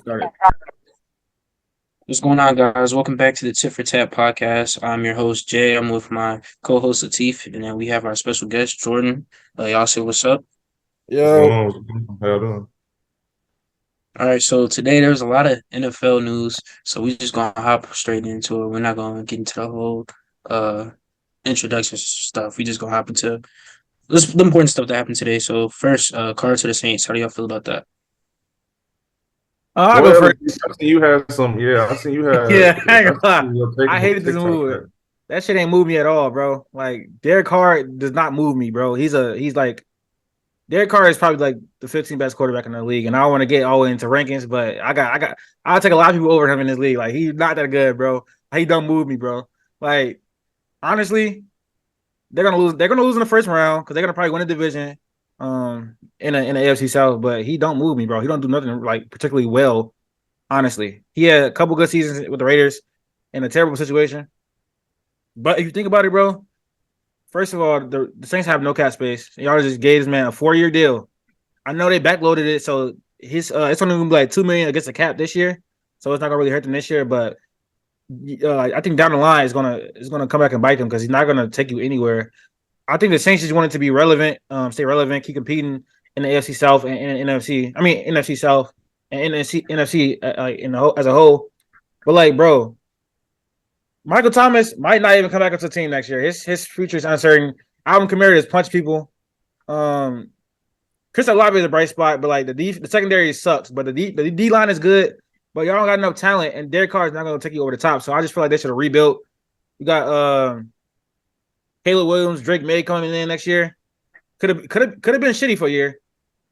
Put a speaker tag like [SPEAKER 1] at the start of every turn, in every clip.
[SPEAKER 1] Started.
[SPEAKER 2] What's going on, guys? Welcome back to the Tit for Tat podcast. I'm your host, Jay. I'm with my co-host, Latif, and then we have our special guest, Jordan. Y'all say what's up.
[SPEAKER 1] What's going
[SPEAKER 3] Yo,
[SPEAKER 1] on? How y'all doing?
[SPEAKER 2] All right, so today there's a lot of NFL news, so we just gonna hop straight into it. We're not gonna get into the whole uh introduction stuff. We just gonna hop into the important stuff that happened today. So first, Carr to the Saints. How do y'all feel about that?
[SPEAKER 3] I'll
[SPEAKER 1] Go
[SPEAKER 3] go
[SPEAKER 1] ahead.
[SPEAKER 3] first.
[SPEAKER 1] I seen you had some. Yeah, I seen you had.
[SPEAKER 3] Yeah, I
[SPEAKER 1] Yeah,
[SPEAKER 3] ain't
[SPEAKER 1] I
[SPEAKER 3] gonna lie.
[SPEAKER 1] seen your
[SPEAKER 3] I hated this
[SPEAKER 1] TikTok.
[SPEAKER 3] move. That shit ain't move me at all, bro. Like Derek Carr does not move me, bro. He's like Derek Carr is probably like the 15th best quarterback in the league, and I don't want to get all into rankings, but I'll take a lot of people over him in this league. Like he's not that good, bro. He don't move me, bro. Like honestly, they're gonna lose. They're gonna lose in the first round because they're gonna probably win the division, in the AFC South. But he don't move me, bro. He don't do nothing like particularly well. Honestly, he had a couple good seasons with the Raiders in a terrible situation. But if you think about it, bro, first of all, the Saints have no cap space. Y'all just gave this man a 4-year deal. I know they backloaded it, so his it's only gonna be like $2 million against the cap this year, so it's not gonna really hurt them this year. But I think down the line it's gonna come back and bite him because he's not gonna take you anywhere. I think the Saints just wanted to be relevant, stay relevant, keep competing in the AFC South and NFC. I mean NFC South and NFC as a whole. But like, bro, Michael Thomas might not even come back into the team next year. His future is uncertain. Alvin Kamara just punch people. Um, Chris Olave is a bright spot, but like the secondary sucks. But the D line is good, but y'all don't got enough talent, and Derek Carr is not going to take you over the top. So I just feel like they should have rebuilt. You got Caleb Williams, Drake May coming in next year. Could have been shitty for a year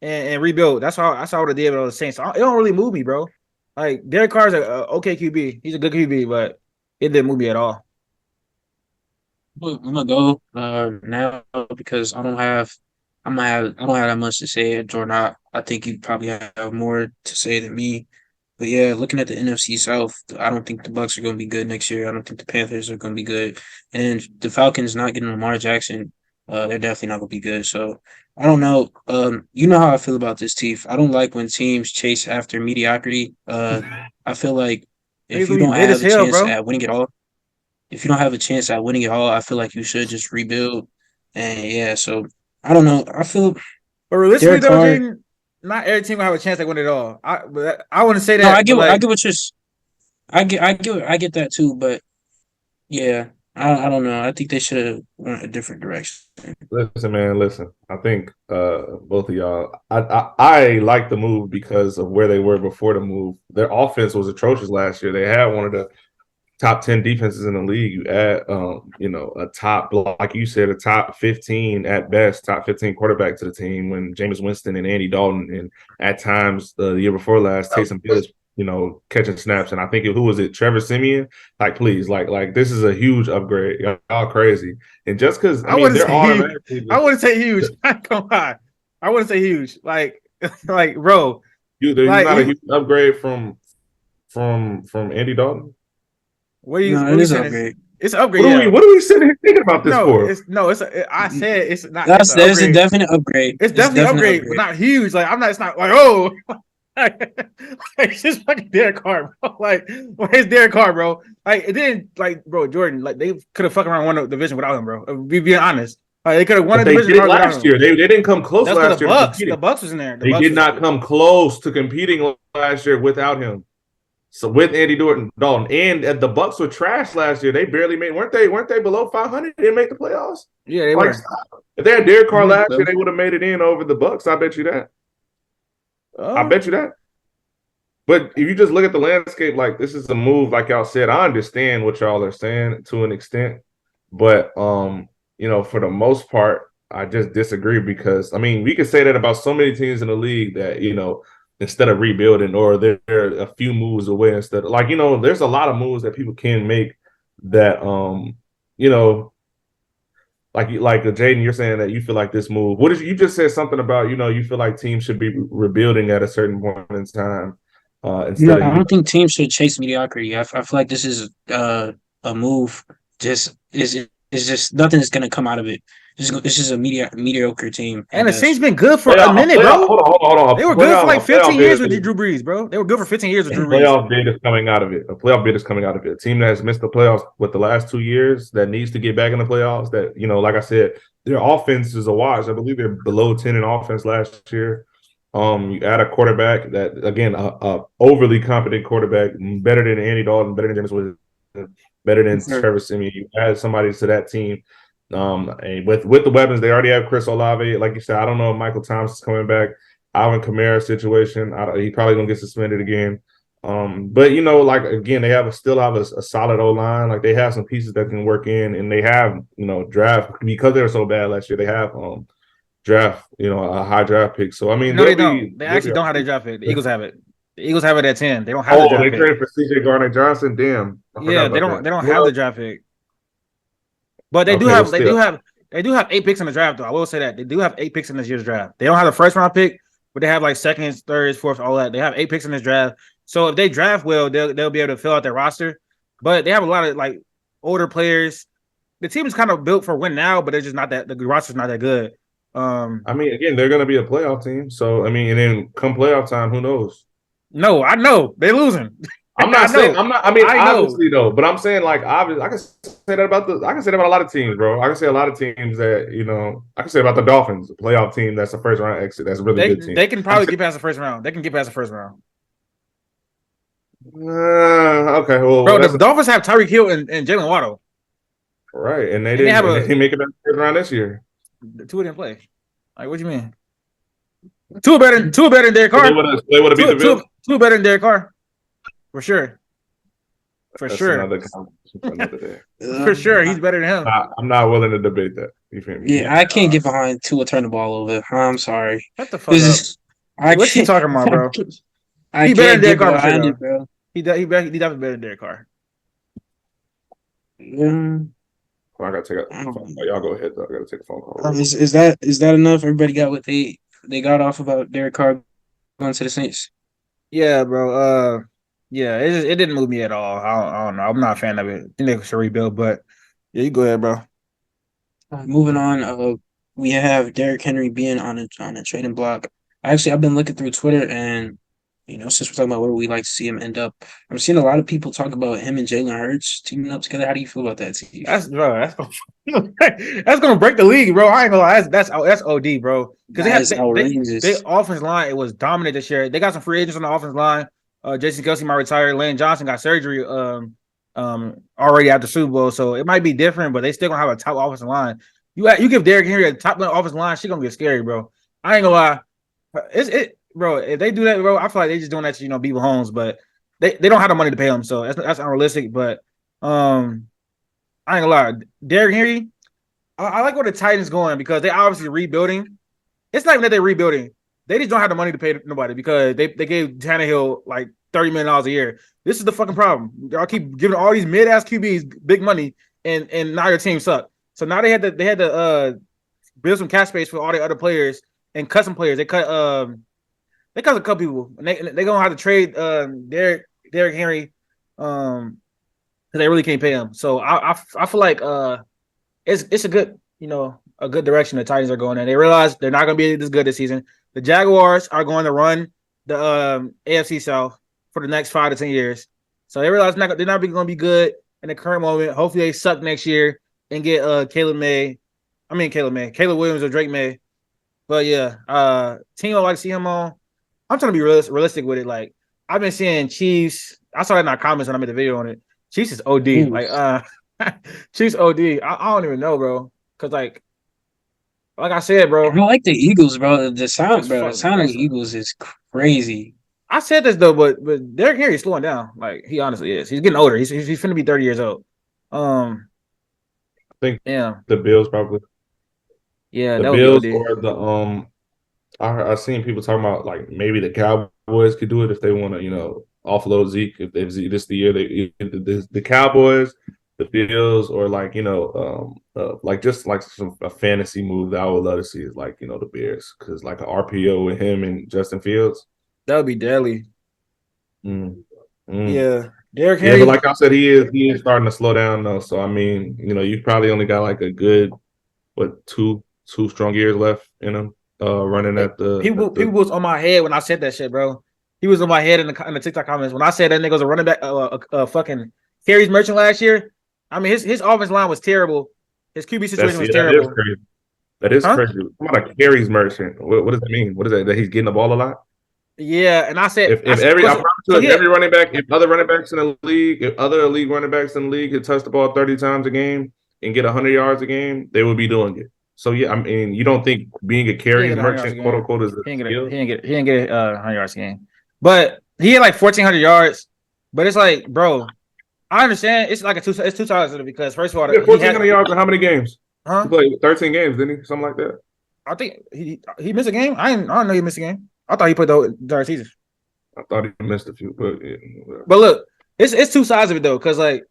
[SPEAKER 3] and rebuild. That's how I would have did with the Saints. So it don't really move me, bro. Like Derek Carr's a okay QB. He's a good QB, but it didn't move me at all.
[SPEAKER 2] I'm gonna go now because I don't have that much to say. Jordan, I think you probably have more to say than me. But yeah, looking at the NFC South, I don't think the Bucks are going to be good next year. I don't think the Panthers are going to be good, and the Falcons not getting Lamar Jackson, they're definitely not going to be good. So I don't know. You know how I feel about this, Teeth. I don't like when teams chase after mediocrity. I feel like
[SPEAKER 3] He's
[SPEAKER 2] if you
[SPEAKER 3] gonna be
[SPEAKER 2] don't
[SPEAKER 3] mid as
[SPEAKER 2] have a
[SPEAKER 3] hell,
[SPEAKER 2] chance
[SPEAKER 3] bro.
[SPEAKER 2] at winning it all, if you don't have a chance at winning it all, I feel like you should just rebuild. And yeah, so I don't know. I feel
[SPEAKER 3] But realistically,
[SPEAKER 2] Derek
[SPEAKER 3] though,
[SPEAKER 2] Carr.
[SPEAKER 3] Jaden, not every team will have a chance to win it all. I want to say
[SPEAKER 2] No,
[SPEAKER 3] that, but
[SPEAKER 2] I
[SPEAKER 3] like,
[SPEAKER 2] get what you're. I get that too. But yeah, I don't know. I think they should have went a different direction.
[SPEAKER 1] Listen, man. Listen. I think both of y'all. I like the move because of where they were before the move. Their offense was atrocious last year. They had one of the top 10 defenses in the league. You add, a top, like you said, a top 15 at best, top 15 quarterback to the team when Jameis Winston and Andy Dalton and at times the year before last, Taysom Hill is, catching snaps. And I think who was it? Trevor Simeon. Like, please, like this is a huge upgrade. Y'all crazy. And just because I
[SPEAKER 3] I
[SPEAKER 1] mean
[SPEAKER 3] wouldn't
[SPEAKER 1] they're
[SPEAKER 3] say huge.
[SPEAKER 1] automatically
[SPEAKER 3] I wouldn't say huge. Come on, I wouldn't say huge. Like, like, bro,
[SPEAKER 1] he's
[SPEAKER 3] like
[SPEAKER 1] not a
[SPEAKER 3] he.
[SPEAKER 1] huge upgrade from Andy Dalton.
[SPEAKER 2] No,
[SPEAKER 3] What
[SPEAKER 2] it
[SPEAKER 3] are you
[SPEAKER 2] is an
[SPEAKER 3] saying?
[SPEAKER 2] upgrade.
[SPEAKER 3] It's an upgrade, yeah.
[SPEAKER 1] What are we sitting here thinking about this
[SPEAKER 3] No,
[SPEAKER 1] for?
[SPEAKER 3] it's no, it's a, I said it's not. It's
[SPEAKER 2] That's
[SPEAKER 3] an
[SPEAKER 2] there's a
[SPEAKER 3] upgrade.
[SPEAKER 2] definite upgrade.
[SPEAKER 3] It's
[SPEAKER 2] It's
[SPEAKER 3] definitely an
[SPEAKER 2] definite
[SPEAKER 3] upgrade, but
[SPEAKER 2] upgrade.
[SPEAKER 3] not huge. Like I'm not. It's not like oh, like it's just fucking Derek Carr, bro. Like where's Derek Carr, bro? Like it didn't like bro Jordan. Like they could have fucking around won the division without him, bro. Be being honest. Like they could have won
[SPEAKER 1] But
[SPEAKER 3] the
[SPEAKER 1] they
[SPEAKER 3] division
[SPEAKER 1] did it
[SPEAKER 3] probably without
[SPEAKER 1] last
[SPEAKER 3] him.
[SPEAKER 1] year. They didn't come close
[SPEAKER 3] That's because
[SPEAKER 1] last year to
[SPEAKER 3] The
[SPEAKER 1] competing.
[SPEAKER 3] Bucks was in there. The
[SPEAKER 1] They
[SPEAKER 3] Bucks
[SPEAKER 1] did
[SPEAKER 3] was in
[SPEAKER 1] not
[SPEAKER 3] there.
[SPEAKER 1] come close to competing last year without him. So with Andy Dalton and the Bucks were trash last year. They barely made weren't they below 500? They didn't make the playoffs.
[SPEAKER 3] Yeah, they
[SPEAKER 1] Like
[SPEAKER 3] were.
[SPEAKER 1] stop. If they had Derek Carr
[SPEAKER 2] Mhm,
[SPEAKER 1] last year,
[SPEAKER 2] so,
[SPEAKER 1] they would have made it in over the Bucks. I bet you that. I
[SPEAKER 3] Uh,
[SPEAKER 1] bet you that. But if you just look at the landscape, like this is a move, like y'all said, I understand what y'all are saying to an extent, but for the most part, I just disagree because I mean, we could say that about so many teams in the league that instead of rebuilding or they're a few moves away instead of there's a lot of moves that people can make that you know like Jaden, you're saying that you feel like this move. What is you just said something about you feel like teams should be rebuilding at a certain point in time
[SPEAKER 2] no,
[SPEAKER 1] instead of
[SPEAKER 2] I don't think teams should chase mediocrity. I feel like this is a move just is it's just nothing's gonna come out of it. It's just a mediocre team
[SPEAKER 3] And
[SPEAKER 2] at
[SPEAKER 3] the Saints
[SPEAKER 2] best.
[SPEAKER 3] been good for a
[SPEAKER 1] Playoff, a
[SPEAKER 3] minute,
[SPEAKER 1] playoff.
[SPEAKER 3] bro.
[SPEAKER 1] Hold on.
[SPEAKER 3] They were good for like
[SPEAKER 1] A playoff
[SPEAKER 3] 15
[SPEAKER 1] bid
[SPEAKER 3] years with
[SPEAKER 1] is
[SPEAKER 3] Drew Brees, bro. They were good for 15 years with
[SPEAKER 1] a
[SPEAKER 3] Drew Brees.
[SPEAKER 1] playoff bid is coming out of it. A playoff bid is coming out of it. A team that has missed the playoffs with the last 2 years that needs to get back in the playoffs. That like I said, their offense is a wash. I believe they're below 10 in offense last year. You add a quarterback that again, a overly competent quarterback, better than Andy Dalton, better than James Winston, better than
[SPEAKER 2] Sure.
[SPEAKER 1] Trevor Siemian. You add somebody to that team. And with the weapons, they already have Chris Olave. Like you said, I don't know if Michael Thomas is coming back. Alvin Kamara situation, he probably gonna get suspended again. But like again, they still have a solid O line. Like they have some pieces that can work in, and they have draft because they were so bad last year. They have draft a high draft pick. So I mean
[SPEAKER 3] No,
[SPEAKER 1] they'll
[SPEAKER 3] they don't.
[SPEAKER 1] be
[SPEAKER 3] They
[SPEAKER 1] they'll be
[SPEAKER 3] actually
[SPEAKER 1] all
[SPEAKER 3] don't have their
[SPEAKER 1] right.
[SPEAKER 3] draft pick. The Eagles have it. The Eagles have it at 10. They don't have the
[SPEAKER 1] Oh, they
[SPEAKER 3] draft pick.
[SPEAKER 1] traded for CJ Garner-Johnson. Damn, I
[SPEAKER 3] Yeah,
[SPEAKER 1] forgot about that.
[SPEAKER 3] they don't have the
[SPEAKER 1] Well,
[SPEAKER 3] draft pick. But they do
[SPEAKER 1] okay, well
[SPEAKER 3] have
[SPEAKER 1] still,
[SPEAKER 3] 8 picks in the draft though. I will say that. They do have 8 picks in this year's draft. They don't have the first round pick, but they have like seconds, thirds, fourths, all that. They have 8 picks in this draft. So if they draft well, they'll be able to fill out their roster. But they have a lot of like older players. The team is kind of built for win now, but it's just not that the roster's not that good.
[SPEAKER 1] I mean, again, they're gonna be a playoff team. So I mean, and then come playoff time, who knows?
[SPEAKER 3] No, I know they're losing.
[SPEAKER 1] I'm
[SPEAKER 3] I
[SPEAKER 1] not saying
[SPEAKER 3] know.
[SPEAKER 1] I'm not. I mean,
[SPEAKER 3] I know.
[SPEAKER 1] obviously though, but I'm saying like obviously, I can say that about a lot of teams, bro. I can say a lot of teams that I can say about the Dolphins, a playoff team that's a first round exit. That's a really good team.
[SPEAKER 3] They can probably get past the first round. They can get past the first round.
[SPEAKER 1] Okay, well,
[SPEAKER 3] Bro, the Dolphins have Tyreek Hill and Jalen Waddle.
[SPEAKER 1] right, and they
[SPEAKER 3] And they
[SPEAKER 1] didn't.
[SPEAKER 3] have
[SPEAKER 1] They didn't make it back to the first round this year.
[SPEAKER 3] The two didn't play. Like, what do you mean? Two better than Derek Carr.
[SPEAKER 1] They would have beat the Bills.
[SPEAKER 3] Two better than Derek Carr. For sure.
[SPEAKER 1] That's
[SPEAKER 3] sure.
[SPEAKER 1] another conversation for another day.
[SPEAKER 3] For sure. He's better than him.
[SPEAKER 1] I'm not willing to debate that. You feel me?
[SPEAKER 2] Yeah, I can't get behind Tua turn the ball over. I'm sorry.
[SPEAKER 3] Shut the fuck up. What's he talking about, bro?
[SPEAKER 2] He better than Derek Carr behind it, bro.
[SPEAKER 3] He definitely better than Derek Carr.
[SPEAKER 1] Well, I gotta take a phone call. Y'all go ahead though. I gotta take a phone call.
[SPEAKER 2] Is that enough? Everybody got what they got off about Derek Carr going to the Saints?
[SPEAKER 3] Yeah, bro. Yeah, it didn't move me at all. I don't know. I'm not a fan of it. I think they should rebuild, but yeah, you go ahead, bro.
[SPEAKER 2] Moving on, we have Derrick Henry being on a trading block. Actually, I've been looking through Twitter, and since we're talking about where we like to see him end up, I'm seeing a lot of people talk about him and Jalen Hurts teaming up together. How do you feel about that, Steve?
[SPEAKER 3] That's gonna break the league, bro. I ain't gonna lie. That's OD, bro. Because they offensive line, it was dominant this year. They got some free agents on the offensive line. Jason Kelsey might retire. Lane Johnson got surgery already after Super Bowl, so it might be different, but they still gonna have a top offensive line. You give Derrick Henry a top offensive line, she gonna get scary, bro. I ain't gonna lie. Bro. If they do that, bro, I feel like they just doing that to beat Mahomes, but they don't have the money to pay him, so that's unrealistic. But I ain't gonna lie, Derrick Henry, I like where the Titans going because they obviously rebuilding. It's not even that they're rebuilding. They just don't have the money to pay nobody because they gave Tannehill like $30 million a year. This is the fucking problem. Y'all keep giving all these mid-ass QBs big money, and now your team suck. So now they had to build some cap space for all the other players and cut some players. They cut a couple people. And they gonna have to trade Derrick Henry because they really can't pay him. So I feel like it's a good a good direction the Titans are going in. They realize they're not gonna be this good this season. The Jaguars are going to run the AFC South for the next 5 to 10 years. So they realize they're not going to be good in the current moment. Hopefully they suck next year and get Caleb Williams or Drake May. But yeah, team I like to see him on. I'm trying to be realistic with it. Like I've been seeing Chiefs. I saw that in our comments when I made the video on it. Chiefs is OD. Like Chiefs OD. I don't even know, bro. Because like I said, bro.
[SPEAKER 2] I like the Eagles, bro. The sound of the Eagles is crazy.
[SPEAKER 3] I said this though, but Derrick Henry is slowing down. Like he honestly is. He's getting older. He's finna be 30 years old.
[SPEAKER 1] I think the Bills probably.
[SPEAKER 3] Yeah,
[SPEAKER 1] the Bills or the I seen people talking about like maybe the Cowboys could do it if they want to offload Zeke if this is the year the Cowboys, the Bills, or like just like a fantasy move that I would love to see is like the Bears because like an RPO with him and Justin Fields
[SPEAKER 3] that would be deadly.
[SPEAKER 1] And
[SPEAKER 3] Yeah, Derrick
[SPEAKER 1] Yeah,
[SPEAKER 3] Henry.
[SPEAKER 1] but like I said, he is starting to slow down though. So I mean, you probably only got like a good two strong years left in him. Running at
[SPEAKER 3] People was on my head when I said that shit, bro. He was on my head in the TikTok comments when I said that nigga was a running back, fucking carries merchant last year. I mean, his offense line was terrible. His QB situation was
[SPEAKER 1] that is
[SPEAKER 3] terrible.
[SPEAKER 1] crazy. That is
[SPEAKER 3] Huh?
[SPEAKER 1] crazy. Come on, a carries merchant. What does that mean? What is that? That he's getting the ball a lot?
[SPEAKER 3] Yeah, and I said,
[SPEAKER 1] If every I
[SPEAKER 3] so,
[SPEAKER 1] promise you,
[SPEAKER 3] so
[SPEAKER 1] if
[SPEAKER 3] yeah,
[SPEAKER 1] every running back, if other running backs in the league, if other elite running backs in the league could touch the ball 30 times a game and get 100 yards a game, they would be doing it. So yeah, I mean, you don't think being a
[SPEAKER 3] he ain't
[SPEAKER 1] carries
[SPEAKER 3] get 100 yards a
[SPEAKER 1] merchant, quote
[SPEAKER 3] game.
[SPEAKER 1] unquote, is a
[SPEAKER 3] He ain't get
[SPEAKER 1] skill?
[SPEAKER 3] he ain't get 100 yards a game. But he had like 1,400 yards. But it's like, bro, I understand it's like it's two sides of it because first of all,
[SPEAKER 1] He had
[SPEAKER 3] he
[SPEAKER 1] 1,400
[SPEAKER 3] had,
[SPEAKER 1] yards in how many games? He
[SPEAKER 3] huh?
[SPEAKER 1] played 13 games, didn't he? Something like that.
[SPEAKER 3] I think he missed a game. I don't know he missed a game. I thought he played the entire season.
[SPEAKER 1] I thought he missed a few, but yeah,
[SPEAKER 3] But look, it's two sides of it though, because like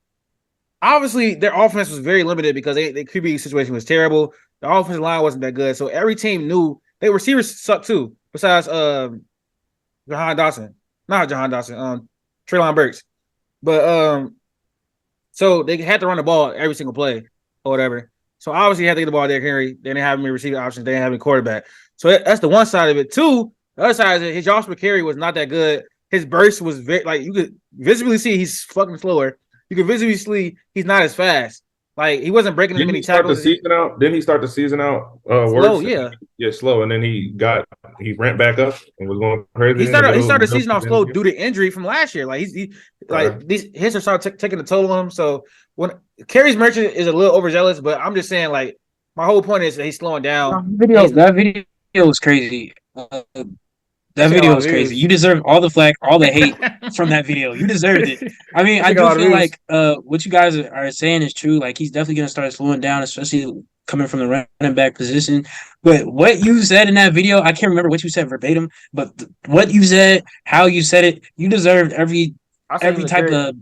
[SPEAKER 3] obviously their offense was very limited because their QB situation was terrible. The offensive line wasn't that good, so every team knew their receivers sucked too. Besides, Jahan Dawson, not Jahan Dawson, Treylon Burks, but so they had to run the ball every single play or whatever. So obviously, you had to get the ball to Derrick Henry. They didn't have any receiving options. They didn't have any quarterback. So that's the one side of it. Two, the other side is that his Joshua carry was not that good. His burst was very like you could visibly see he's fucking slower. You could visibly see he's not as fast. Like he wasn't breaking as
[SPEAKER 1] didn't
[SPEAKER 3] many
[SPEAKER 1] he start the
[SPEAKER 3] tackles.
[SPEAKER 1] season out? Didn't he start the season out
[SPEAKER 3] Slow,
[SPEAKER 1] worse?
[SPEAKER 3] yeah.
[SPEAKER 1] Yeah, slow, and then he ramped back up and was going crazy
[SPEAKER 3] He
[SPEAKER 1] in the
[SPEAKER 3] started the
[SPEAKER 1] middle
[SPEAKER 3] season
[SPEAKER 1] of
[SPEAKER 3] off
[SPEAKER 1] the
[SPEAKER 3] slow
[SPEAKER 1] game.
[SPEAKER 3] due to injury from last year. Like he
[SPEAKER 1] Okay.
[SPEAKER 3] like these hits are started taking the toll on him. So when Carries Merchant is a little overzealous, but I'm just saying like my whole point is that he's slowing down.
[SPEAKER 2] That video was crazy.
[SPEAKER 3] That
[SPEAKER 2] That
[SPEAKER 3] shit got a
[SPEAKER 2] video
[SPEAKER 3] lot of
[SPEAKER 2] was crazy.
[SPEAKER 3] views.
[SPEAKER 2] You deserve all the flack, all the hate from that video. You deserved it. I mean,
[SPEAKER 3] That
[SPEAKER 2] I
[SPEAKER 3] shit got a
[SPEAKER 2] do
[SPEAKER 3] lot of
[SPEAKER 2] feel
[SPEAKER 3] views.
[SPEAKER 2] like what you guys are saying is true. Like he's definitely gonna start slowing down, especially coming from the running back position. But what you said in that video, I can't remember what you said verbatim, but what you said, how you said it, you deserved
[SPEAKER 3] I say he
[SPEAKER 2] every
[SPEAKER 3] was a
[SPEAKER 2] type
[SPEAKER 3] carry.
[SPEAKER 2] of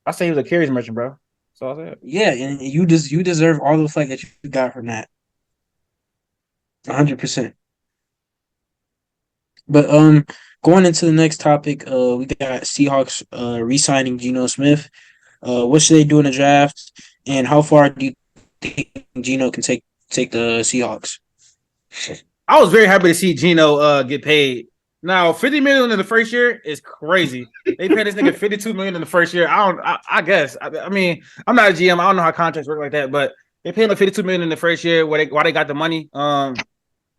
[SPEAKER 3] I say he was a Carries Merchant, bro. So I said.
[SPEAKER 2] yeah, and you deserve all the flack that you got from that. 100%. But going into the next topic, we got Seahawks re-signing Geno Smith. What should they do in the draft, and how far do you think Geno can take the Seahawks?
[SPEAKER 3] I was very happy to see Geno get paid. Now, 50 million in the first year is crazy. They paid this nigga 52 million in the first year. I guess. I mean, I'm not a GM. I don't know how contracts work like that, but they paid him 52 million in the first year why they got the money.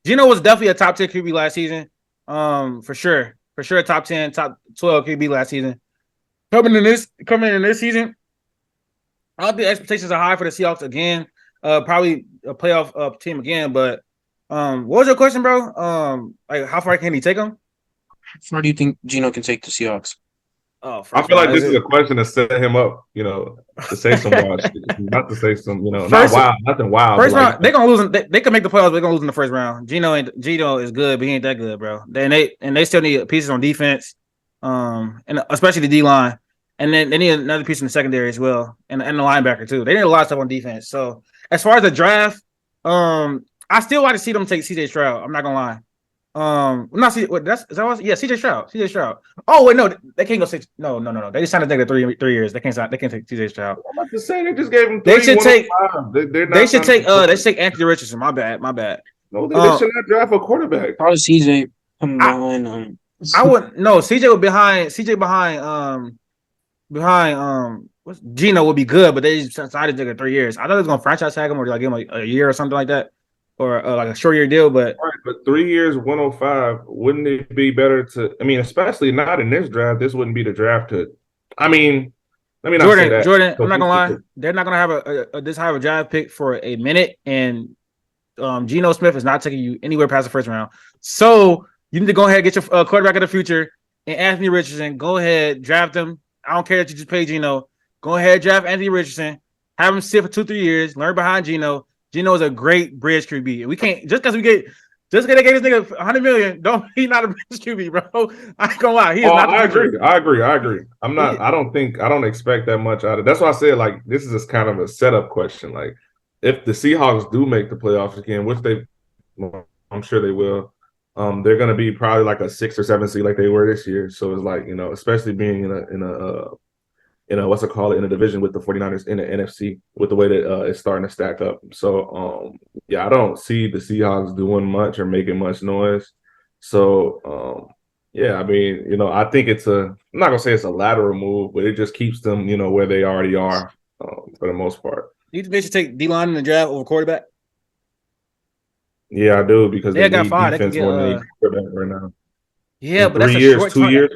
[SPEAKER 3] Geno was definitely a top 10 QB last season. For sure. For sure, top 10, top 12 QB last season. Coming in this season, I don't think expectations are high for the Seahawks again. Probably a playoff team again, but what was your question, bro? Like how far can he take them?
[SPEAKER 2] How far do you think Geno can take the Seahawks?
[SPEAKER 3] Oh,
[SPEAKER 1] I
[SPEAKER 3] first of
[SPEAKER 1] feel
[SPEAKER 3] all,
[SPEAKER 1] like
[SPEAKER 3] is
[SPEAKER 1] this is a
[SPEAKER 3] it
[SPEAKER 1] question to set him up, to say some wild shit. Not to say some, not
[SPEAKER 3] first
[SPEAKER 1] wild, nothing wild, but
[SPEAKER 3] first
[SPEAKER 1] like,
[SPEAKER 3] round? They're gonna lose. They can make the playoffs. They're gonna lose in the first round. Geno is good, but he ain't that good, bro. They still need pieces on defense, and especially the D line, and then they need another piece in the secondary as well, and the linebacker too. They need a lot of stuff on defense. So as far as the draft, I still like to see them take CJ Stroud. I'm not gonna lie. Not C. What that's is that what, yeah, CJ Stroud. CJ Stroud. Oh wait, no, they can't go six. No. They just signed a nigga 3 years. They can't sign. They can't take CJ Stroud.
[SPEAKER 1] I'm about to say they just gave him
[SPEAKER 3] They
[SPEAKER 1] three
[SPEAKER 3] should take.
[SPEAKER 1] 105. They're
[SPEAKER 3] They
[SPEAKER 1] not
[SPEAKER 3] should
[SPEAKER 1] trying to.
[SPEAKER 3] take. They should take Anthony Richardson. My bad. My bad.
[SPEAKER 1] No, they
[SPEAKER 3] Um,
[SPEAKER 1] should not draft a quarterback.
[SPEAKER 2] Probably CJ coming
[SPEAKER 3] I
[SPEAKER 2] behind.
[SPEAKER 3] I would no. CJ would behind. CJ behind what's Geno would be good, but they just signed a nigga 3 years. I thought they was gonna franchise tag him or like give him a year or something like that, or like a short year deal. But
[SPEAKER 1] All right, but 3 years, 105. Wouldn't it be better to? I mean, especially not in this draft. This wouldn't be the draft to. I mean, let me not say that.
[SPEAKER 3] Jordan, I'm not gonna lie. They're not gonna have a this high of a draft pick for a minute, and Geno Smith is not taking you anywhere past the first round. So you need to go ahead and get your quarterback of the future and Anthony Richardson. Go ahead, draft him. I don't care that you just paid Geno. Go ahead, draft Anthony Richardson. Have him sit for 2-3 years. Learn behind Geno. Geno is a great bridge QB. We can't just because they gave this nigga 100 million. Don't he not a bridge QB, bro? I ain't gonna lie. He is not.
[SPEAKER 1] I agree. I'm not. I don't expect that much out of it. That's why I said like this is just kind of a setup question. Like if the Seahawks do make the playoffs again, which I'm sure they will. They're going to be probably like a 6 or 7 seed like they were this year. So it's like, especially being in a what's it called, in a division with the 49ers in the NFC with the way that it's starting to stack up. So yeah, I don't see the Seahawks doing much or making much noise. So yeah, I mean, I think I'm not gonna say it's a lateral move, but it just keeps them, where they already are for the most part.
[SPEAKER 3] You think they should take D-line in the draft over quarterback?
[SPEAKER 1] Yeah, I do, because
[SPEAKER 3] They
[SPEAKER 1] they
[SPEAKER 3] got
[SPEAKER 1] need
[SPEAKER 3] five. They can
[SPEAKER 1] defense
[SPEAKER 3] get
[SPEAKER 1] more than they need quarterback right now.
[SPEAKER 3] yeah,
[SPEAKER 1] In
[SPEAKER 3] but that's
[SPEAKER 1] 3
[SPEAKER 3] a
[SPEAKER 1] years,
[SPEAKER 3] short
[SPEAKER 1] 2
[SPEAKER 3] term.
[SPEAKER 1] years,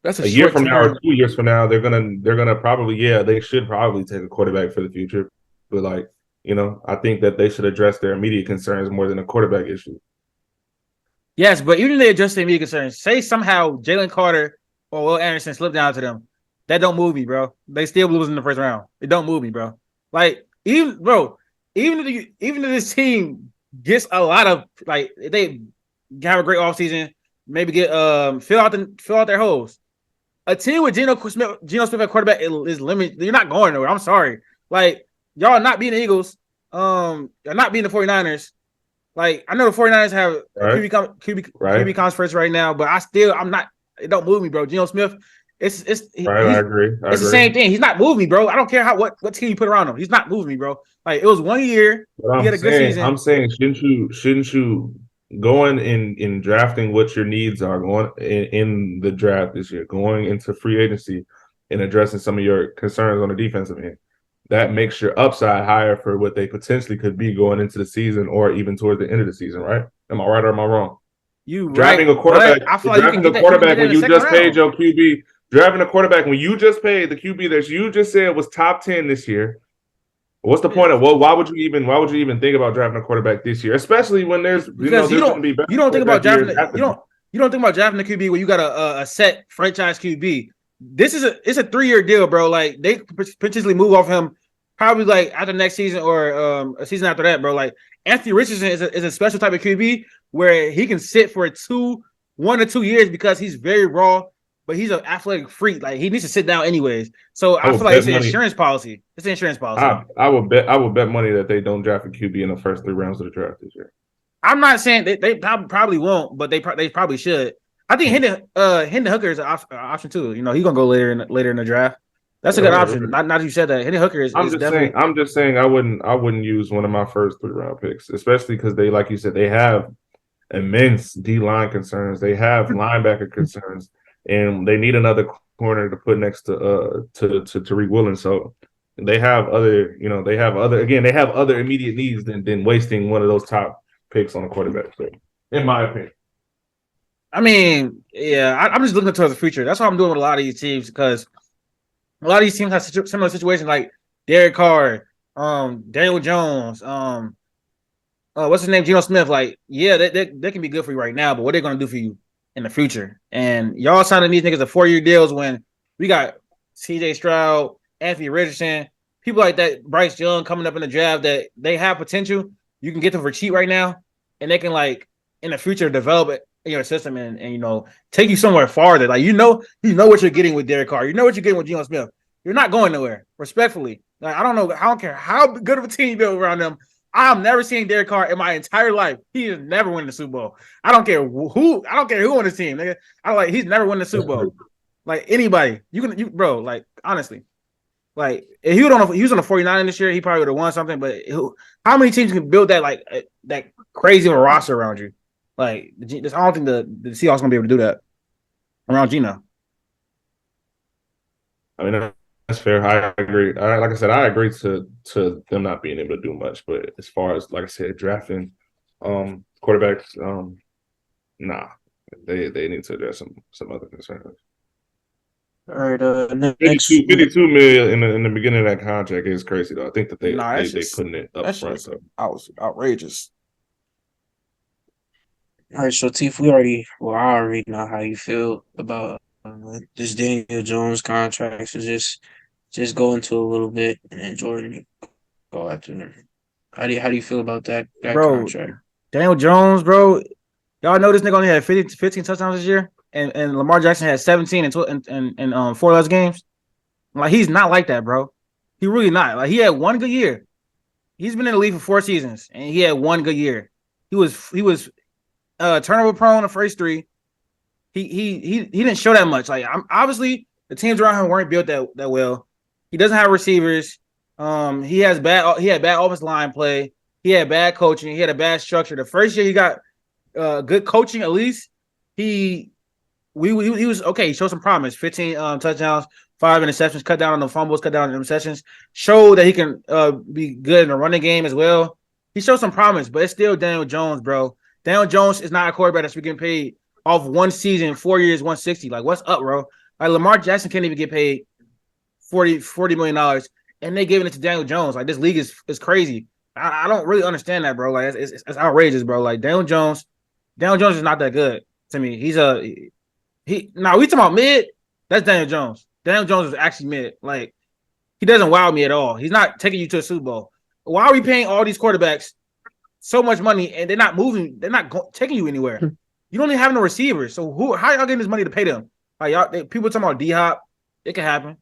[SPEAKER 3] That's a
[SPEAKER 1] a year
[SPEAKER 3] short
[SPEAKER 1] from now or
[SPEAKER 3] term.
[SPEAKER 1] 2 years from now, they're gonna probably, yeah, they should probably take a quarterback for the future. But like, I think that they should address their immediate concerns more than a quarterback issue.
[SPEAKER 3] Yes, but even if they adjust their immediate concerns, say somehow Jalen Carter or Will Anderson slip down to them, that don't move me, bro. They still lose in the first round. It don't move me, bro. Like even if this team gets a lot of like they have a great offseason, maybe get fill out their holes. A team with Geno Smith at quarterback is limited. You're not going nowhere. I'm sorry. Like, y'all are not being the Eagles. You're not being the 49ers. Like, I know the 49ers have a
[SPEAKER 1] Right.
[SPEAKER 3] QB conference right now, but I'm not. It don't move me, bro. Geno Smith,
[SPEAKER 1] Right. I agree.
[SPEAKER 3] it's the same thing. He's not moving me, bro. I don't care what team you put around him. He's not moving me, bro. Like, it was 1 year.
[SPEAKER 1] But
[SPEAKER 3] He had a good season.
[SPEAKER 1] I'm saying, shouldn't you going in drafting what your needs are, going in the draft this year, going into free agency and addressing some of your concerns on the defensive end, that makes your upside higher for what they potentially could be going into the season or even towards the end of the season, right? Am I right or am I wrong?
[SPEAKER 3] You
[SPEAKER 1] Drafting
[SPEAKER 3] right,
[SPEAKER 1] a quarterback,
[SPEAKER 3] but I feel like you can get
[SPEAKER 1] when
[SPEAKER 3] in the
[SPEAKER 1] you
[SPEAKER 3] second
[SPEAKER 1] just paid
[SPEAKER 3] round.
[SPEAKER 1] your QB, drafting a quarterback when you just paid the QB that you just said was top 10 this year. What's the point of why would you even think about drafting a quarterback this year, especially when there's
[SPEAKER 3] Because
[SPEAKER 1] there's going to be better
[SPEAKER 3] you don't think about
[SPEAKER 1] quarterback years
[SPEAKER 3] drafting
[SPEAKER 1] after this.
[SPEAKER 3] you don't think about drafting the QB when you got a set franchise QB. It's a 3-year deal, bro. Like they potentially move off him probably like after next season or a season after that, bro. Like Anthony Richardson is a special type of QB where he can sit for 1 to 2 years because he's very raw, but he's an athletic freak. Like he needs to sit down anyways. So I feel like it's an insurance policy. It's an insurance policy.
[SPEAKER 1] I would bet money that they don't draft a QB in the first 3 rounds of the draft this year.
[SPEAKER 3] I'm not saying they probably won't, but they probably should. I think Hendon Hooker is an option too. He's gonna go later in the draft. That's a good option. Not that you said that. Hendon Hooker is definitely.
[SPEAKER 1] I'm just saying I wouldn't use one of my first 3-round picks, especially because they, like you said, they have immense D-line concerns. They have linebacker concerns, and they need another corner to put next to Tariq Woolen. So they have other immediate needs than wasting one of those top picks on a quarterback. So, in my opinion.
[SPEAKER 3] I mean, yeah, I'm just looking towards the future. That's what I'm doing with a lot of these teams because a lot of these teams have similar situations like Derrick Carr, Daniel Jones, what's his name, Geno Smith. Like, yeah, they can be good for you right now, but what are they going to do for you in the future? And y'all signing these niggas to 4-year deals when we got C.J. Stroud, Anthony Richardson, people like that, Bryce Young coming up in the draft that they have potential. You can get them for cheap right now, and they can like in the future develop it in your system and take you somewhere farther. Like you know what you're getting with Derek Carr. You know what you're getting with Geno Smith. You're not going nowhere, respectfully. Like I don't care how good of a team you build around them. I'm never seen Derek Carr in my entire life. He has never won the Super Bowl. I don't care who on his team. Nigga. He's never won the Super Bowl. Like anybody, bro. Like honestly, like if he was on the 49 this year, he probably would have won something. But how many teams can build that that crazy of a roster around you? Like I don't think the Seahawks gonna be able to do that around Geno.
[SPEAKER 1] I mean, that's fair. I agree. Like I said, I agree to them not being able to do much. But as far as, like I said, drafting quarterbacks, nah, they need to address some other concerns.
[SPEAKER 2] All right, next
[SPEAKER 1] 52 million in the beginning of that contract is crazy though. I think that they putting it up front. So
[SPEAKER 3] I was outrageous.
[SPEAKER 2] All right, so Tiff, I already know how you feel about this Daniel Jones contract. So just go into a little bit, and then Jordan, go after them. How do you feel about that
[SPEAKER 3] bro,
[SPEAKER 2] contract?
[SPEAKER 3] Daniel Jones, bro. Y'all know this nigga only had 15 touchdowns this year, and Lamar Jackson had 17 in 4 less games. Like he's not like that, bro. He really not. Like he had 1 good year. He's been in the league for 4 seasons, and he had 1 good year. He was turnover prone the first three. He didn't show that much. Like I'm obviously the teams around him weren't built that well. He doesn't have receivers. He had bad offensive line play. He had bad coaching. He had a bad structure. The first year he got good coaching. At least he was okay. He showed some promise. 15 touchdowns, 5 interceptions, cut down on the fumbles, cut down on the interceptions. Showed that he can be good in the running game as well. He showed some promise, but it's still Daniel Jones, bro. Daniel Jones is not a quarterback that's getting paid off one season, 4 years, 160. Like, what's up, bro? Like Lamar Jackson can't even get paid $40 million, and they giving it to Daniel Jones. Like, this league is crazy. I don't really understand that, bro. Like, it's outrageous, bro. Like Daniel Jones is not that good to me. We talking about mid. That's Daniel Jones. Daniel Jones is actually mid. Like, he doesn't wow me at all. He's not taking you to a Super Bowl. Why are we paying all these quarterbacks so much money and they're not moving? They're not taking you anywhere. You don't even have no receivers. So how y'all getting this money to pay them? Like people talking about D-Hop. It can happen.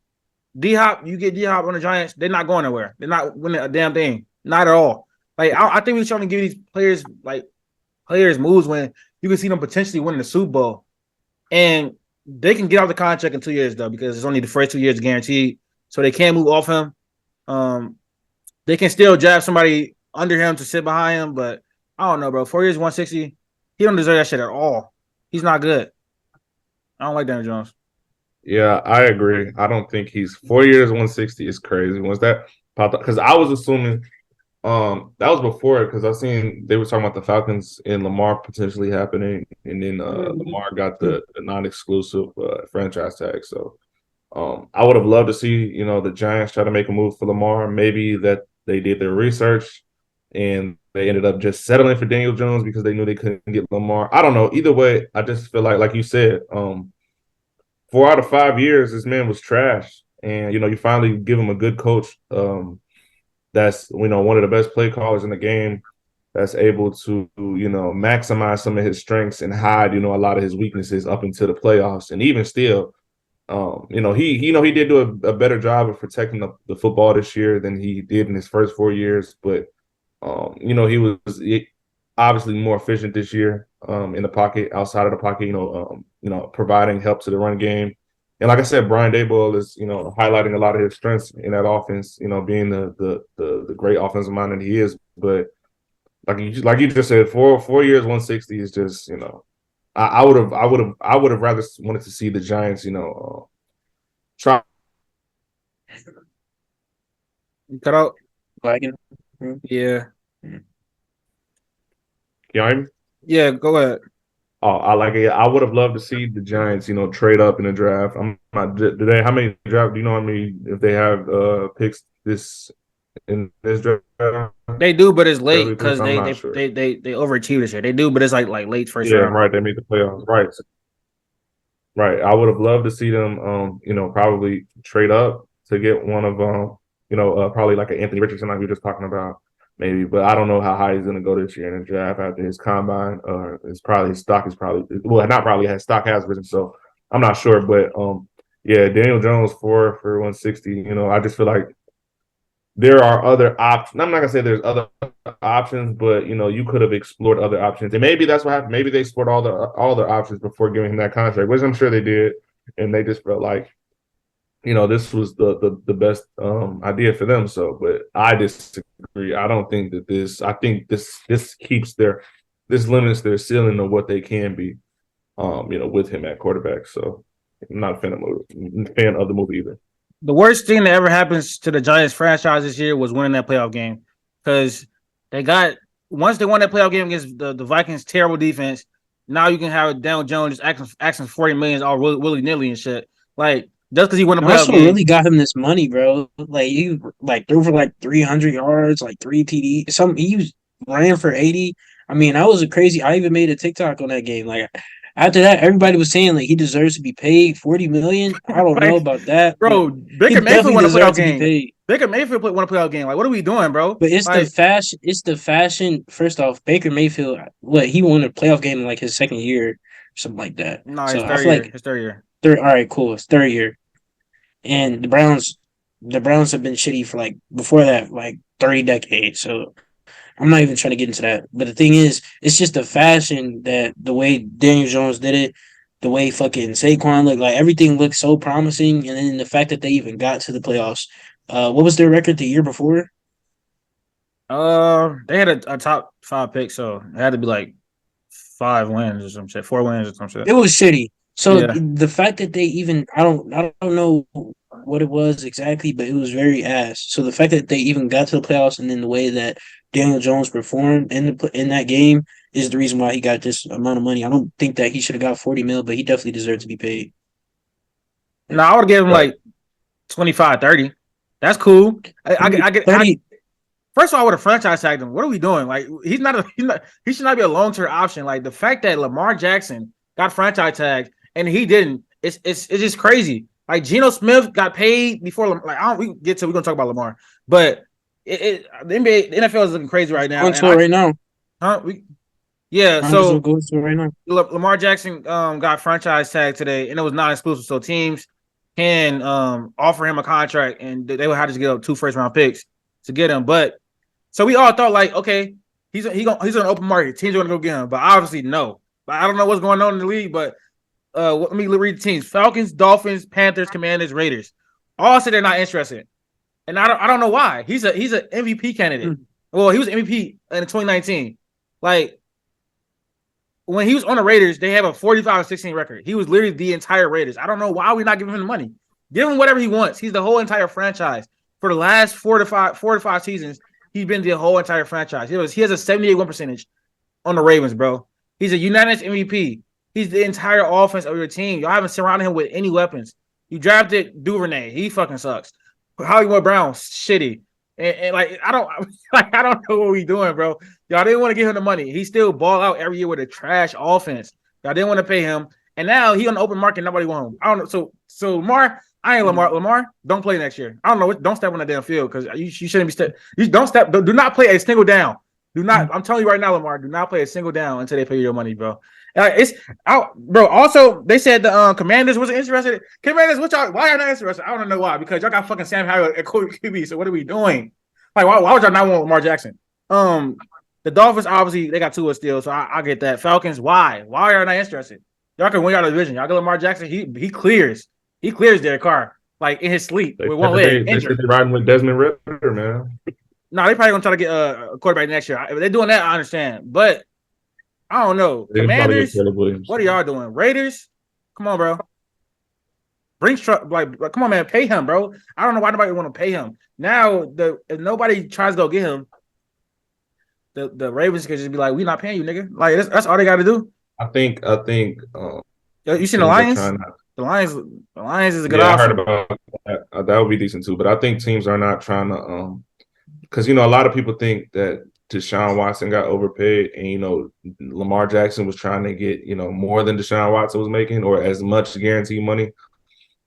[SPEAKER 3] D-Hop, you get D-Hop on the Giants, they're not going nowhere. They're not winning a damn thing. Not at all. Like I think we're trying to give these players moves when you can see them potentially winning the Super Bowl. And they can get out the contract in 2 years though, because it's only the first 2 years guaranteed. So they can't move off him. They can still draft somebody under him to sit behind him, but I don't know, bro. 4 years, 160. He don't deserve that shit at all. He's not good. I don't like Daniel Jones.
[SPEAKER 1] Yeah, I agree. I don't think he's 4 years, 160 is crazy. Once that popped up, because I was assuming that was before it, because I seen they were talking about the Falcons and Lamar potentially happening, and then Lamar got the non-exclusive franchise tag. So I would have loved to see, the Giants try to make a move for Lamar. Maybe that they did their research and they ended up just settling for Daniel Jones because they knew they couldn't get Lamar. I don't know. Either way, I just feel like you said, 4 out of 5 years, this man was trash. And, you finally give him a good coach that's, one of the best play callers in the game, that's able to, maximize some of his strengths and hide, a lot of his weaknesses up into the playoffs. And even still, he did do a better job of protecting the football this year than he did in his first 4 years. But, he was obviously more efficient this year in the pocket, outside of the pocket, providing help to the run game. And like I said, Brian Daboll is, highlighting a lot of his strengths in that offense, being the great offensive mind that he is. But like you just said, 4 years, 160 is just, I would have rather wanted to see the Giants, try.
[SPEAKER 3] Cut out.
[SPEAKER 2] Lagging.
[SPEAKER 3] Yeah.
[SPEAKER 1] You know what I mean?
[SPEAKER 3] Yeah, go ahead.
[SPEAKER 1] Oh, I like it. I would have loved to see the Giants, trade up in the draft. I'm not. Do they? How many draft? Do you know how many? If they have picks in this draft?
[SPEAKER 3] They do, but it's late because
[SPEAKER 1] they
[SPEAKER 3] overachieved this year. They do, but it's like late first round.
[SPEAKER 1] Right. They made the playoffs. Right. I would have loved to see them, probably trade up to get one of probably like an Anthony Richardson, like we were just talking about. Maybe, but I don't know how high he's going to go this year in the draft after his combine. His stock is not probably, his stock has risen, so I'm not sure. But Daniel Jones 4 for 160. I just feel like there are other options. I'm not gonna say there's other options, but you could have explored other options, and maybe that's what happened. Maybe they explored all the options before giving him that contract, which I'm sure they did, and they just felt like this was the best idea for them. So, but I disagree. I don't think that this. I think this limits their ceiling of what they can be. With him at quarterback. So, I'm not a fan of the movie either.
[SPEAKER 3] The worst thing that ever happens to the Giants franchise this year was winning that playoff game, because once they won that playoff game against the Vikings' terrible defense. Now you can have Daniel Jones just asking $40 million all willy nilly and shit. Like, just because he won a playoff
[SPEAKER 2] That's what
[SPEAKER 3] game.
[SPEAKER 2] really got him this money, bro. Like, he threw for 300 yards, 3 TD. He ran for 80. I mean, that was crazy. I even made a TikTok on that game. Like, after that, everybody was saying he deserves to be paid $40 million. I don't know about that,
[SPEAKER 3] bro. Baker Mayfield won a playoff game. Baker Mayfield won a playoff game. Like, what are we doing, bro?
[SPEAKER 2] But it's the fashion. It's the fashion. First off, Baker Mayfield, he won a playoff game in his second year, or something like that.
[SPEAKER 3] No, so his third year. His third year.
[SPEAKER 2] All right, cool. It's third year. And the Browns have been shitty for before that 3 decades. So I'm not even trying to get into that. But the thing is, it's just the fashion that the way Daniel Jones did it, the way fucking Saquon looked, like everything looked so promising, and then the fact that they even got to the playoffs. What was their record the year before?
[SPEAKER 3] They had a top 5 pick, so it had to be like 5 wins or some shit, 4 wins or some shit.
[SPEAKER 2] It was shitty. So
[SPEAKER 3] Yeah.
[SPEAKER 2] the fact that they even I don't know what it was exactly, but it was very ass. So the fact that they even got to the playoffs and then the way that Daniel Jones performed in that game is the reason why he got this amount of money. I don't think that he should have got 40 mil, but he definitely deserved to be paid.
[SPEAKER 3] No, I would give him
[SPEAKER 1] Right.
[SPEAKER 3] like 25, 30. That's cool. I get.
[SPEAKER 2] 30.
[SPEAKER 3] First of all, I would have franchise tagged him. What are we doing? Like, he should not be a long term option. Like the fact that Lamar Jackson got franchise tagged and he didn't, it's just crazy. Like Geno Smith got paid before. Like we're gonna talk about Lamar, but the NBA, the NFL is looking crazy right now.
[SPEAKER 2] Going to it right now.
[SPEAKER 3] Huh? Yeah.
[SPEAKER 2] I'm just
[SPEAKER 3] So
[SPEAKER 2] going to it right now.
[SPEAKER 3] Lamar Jackson got franchise tagged today, and it was not exclusive. So teams can offer him a contract, and they would have to get up 2 first-round picks to get him. But so we all thought like, okay, he's on an open market. Teams are gonna go get him, but obviously no. I don't know what's going on in the league, but let me read the teams: Falcons, Dolphins, Panthers, Commanders, Raiders. All said they're not interested, and I don't know why. He's an MVP candidate. Well, he was MVP in 2019. Like when he was on the Raiders, they have a 45-16 record. He was literally the entire Raiders. I don't know why we're not giving him the money. Give him whatever he wants. He's the whole entire franchise for the last 4 to 5 seasons. He's been the whole entire franchise. He has a 78 win percentage on the Ravens, bro. He's a unanimous MVP. He's the entire offense of your team. Y'all haven't surrounded him with any weapons. You drafted Duvernay. He fucking sucks. Hollywood Brown, shitty. And like I don't know what we doing, bro. Y'all didn't want to give him the money. He still ball out every year with a trash offense. Y'all didn't want to pay him. And now he on the open market, nobody want him. I don't know. So Lamar, I ain't Lamar. Lamar, don't play next year. I don't know. Don't step on the damn field because you shouldn't be step. You don't step. Do not play a single down. Do not. I'm telling you right now, Lamar. Do not play a single down until they pay you your money, bro. It's out, bro. Also, they said the Commanders wasn't interested. Commanders, why are not interested? I don't know why. Because y'all got fucking Sam Howell at QB. So what are we doing? Like, why would y'all not want Lamar Jackson? The Dolphins obviously they got Tua still, so I get that. Falcons, why? Why are you not interested? Y'all can win out of the division. Y'all get Lamar Jackson. He clears Derek Carr like in his sleep with one leg injured.
[SPEAKER 1] They riding with Desmond Ritter, man.
[SPEAKER 3] No, they probably gonna try to get a quarterback next year. If they're doing that, I understand, but I don't know. Commanders, what are y'all doing? Raiders, come on, bro. Brinks like come on, man, pay him, bro. I don't know why nobody want to pay him. Now, if nobody tries to go get him, the Ravens could just be like, "We not paying you, nigga." Like that's all they got to do.
[SPEAKER 1] I think.
[SPEAKER 3] You seen the Lions? The Lions is a good option.
[SPEAKER 1] I heard about that. That would be decent too. But I think teams are not trying to, because a lot of people think that Deshaun Watson got overpaid, and Lamar Jackson was trying to get more than Deshaun Watson was making, or as much guaranteed money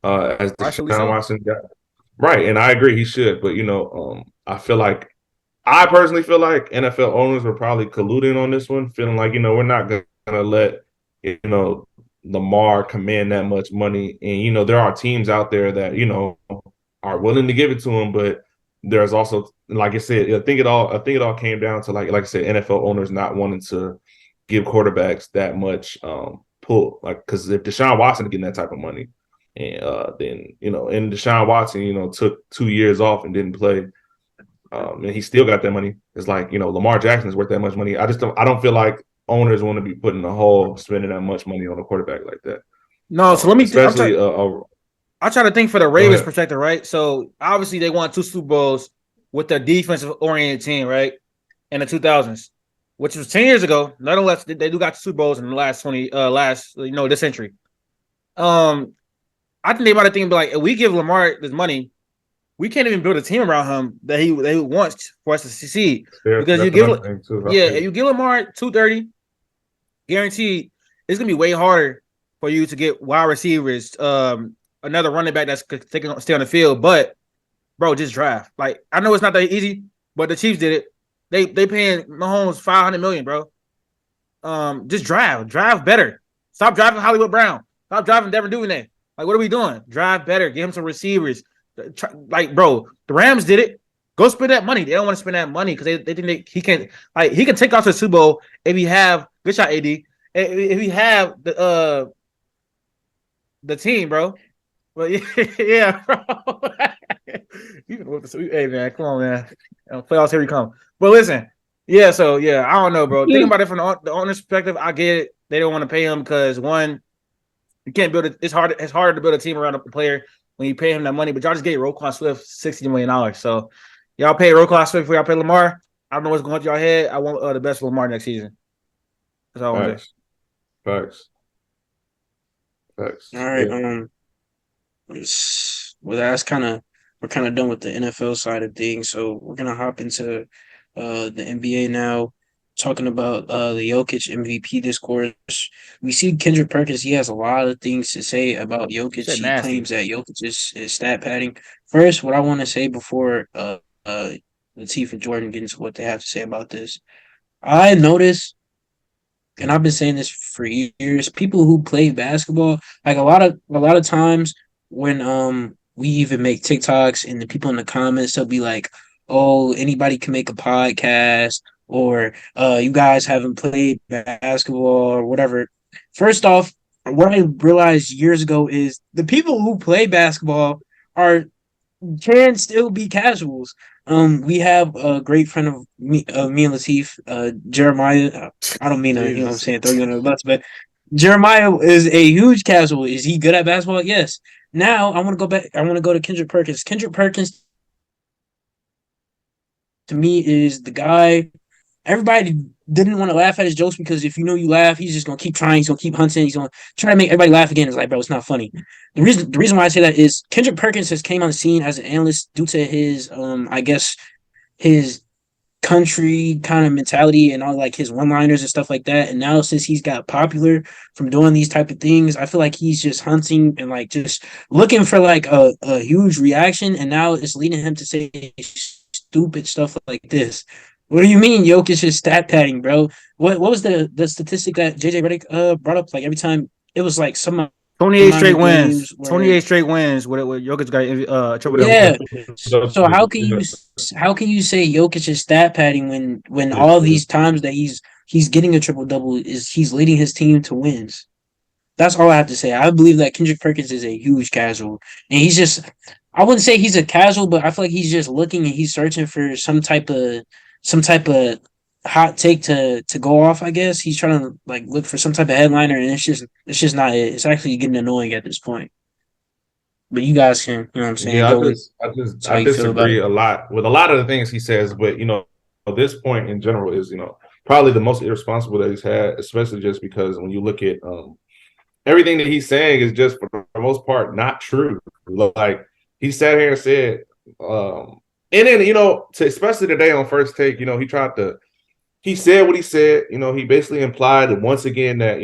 [SPEAKER 1] as Deshaun Watson got. Right, and I agree he should, but I personally feel like NFL owners were probably colluding on this one, feeling like we're not gonna let Lamar command that much money, and there are teams out there that are willing to give it to him, but there's also, like I said, I think it all came down to like I said, NFL owners not wanting to give quarterbacks that much pull, like because if Deshaun Watson getting that type of money, and then and Deshaun Watson took 2 years off and didn't play, and he still got that money. It's like Lamar Jackson is worth that much money. I don't feel like owners want to be putting a whole spending that much money on a quarterback like that.
[SPEAKER 3] No, so let me
[SPEAKER 1] especially
[SPEAKER 3] I try to think for the Ravens perspective, right? So obviously they won 2 Super Bowls with a defensive oriented team, right? In the 2000s, which was 10 years ago. Nonetheless, they do got 2 Super Bowls in the last this century. I think they might have think like, if we give Lamar this money, we can't even build a team around him that he wants for us to succeed. Because if you give Lamar 230 guaranteed, it's gonna be way harder for you to get wide receivers, another running back that's stay on the field. But bro, just draft. Like I know it's not that easy, but the Chiefs did it. They paying Mahomes $500 million, bro. Just draft better. Stop driving Hollywood Brown. Stop driving Devin Duvernay. Like, what are we doing? Drive better. Give him some receivers. Like, bro, the Rams did it. Go spend that money. They don't want to spend that money because they think he can he can take off to the Super Bowl if he have good shot AD if he have the team, bro. But yeah, bro. Hey man, come on, man. Playoffs here we come. But listen, yeah, so yeah, I don't know, bro. Thinking about it from the owner's perspective, I get it. They don't want to pay him because one, you can't build it. It's harder to build a team around a player when you pay him that money. But y'all just gave Roquan Swift $60 million. So y'all pay Roquan Swift before y'all pay Lamar. I don't know what's going through y'all head. I want the best for Lamar next season. That's all I want to say.
[SPEAKER 1] Facts.
[SPEAKER 2] All right.
[SPEAKER 1] Yeah.
[SPEAKER 2] Well, that's we're kind of done with the NFL side of things, so we're gonna hop into the NBA now, talking about the Jokic MVP discourse. We see Kendrick Perkins; he has a lot of things to say about Jokic. He claims that Jokic is stat padding. First, what I want to say before Latif and Jordan get into what they have to say about this, I noticed, and I've been saying this for years, people who play basketball, like a lot of times when we even make TikToks and the people in the comments, they'll be like, "Oh, anybody can make a podcast," or "You guys haven't played basketball," or whatever. First off, what I realized years ago is the people who play basketball are can still be casuals. We have a great friend of me and Latif, Jeremiah. I don't mean to, you know what I'm saying, throw you under the bus, but Jeremiah is a huge casual. Is he good at basketball? Yes. Now I want to go back. I want to go to Kendrick Perkins. Kendrick Perkins to me is the guy. Everybody didn't want to laugh at his jokes because if you know you laugh, he's just gonna keep trying. He's gonna keep hunting. He's gonna try to make everybody laugh again. It's like, bro, it's not funny. The reason why I say that is Kendrick Perkins has came on the scene as an analyst due to his I guess his country kind of mentality and all like his one-liners and stuff like that. And now since he's got popular from doing these type of things, I feel like he's just hunting and like just looking for like a huge reaction. And now it's leading him to say stupid stuff like this. What do you mean Jokic is stat padding, bro? What was the statistic that JJ Redick brought up? Like every time it was like some
[SPEAKER 3] 28 straight wins. 28 straight wins. What Jokic got triple
[SPEAKER 2] yeah. So how can you say Jokic is stat padding when all these times that he's getting a triple double is he's leading his team to wins? That's all I have to say. I believe that Kendrick Perkins is a huge casual, and he's just I wouldn't say he's a casual, but I feel like he's just looking and he's searching for some type of hot take to go off. I guess he's trying to like look for some type of headliner, and it's just not it. It's actually getting annoying at this point. But you guys can, you know what I'm saying?
[SPEAKER 1] Yeah, I disagree a lot with a lot of the things he says, but at this point in general is probably the most irresponsible that he's had, especially just because when you look at everything that he's saying is just for the most part not true. Like he sat here and said, and then especially today on First Take, he said what he said. He basically implied that once again that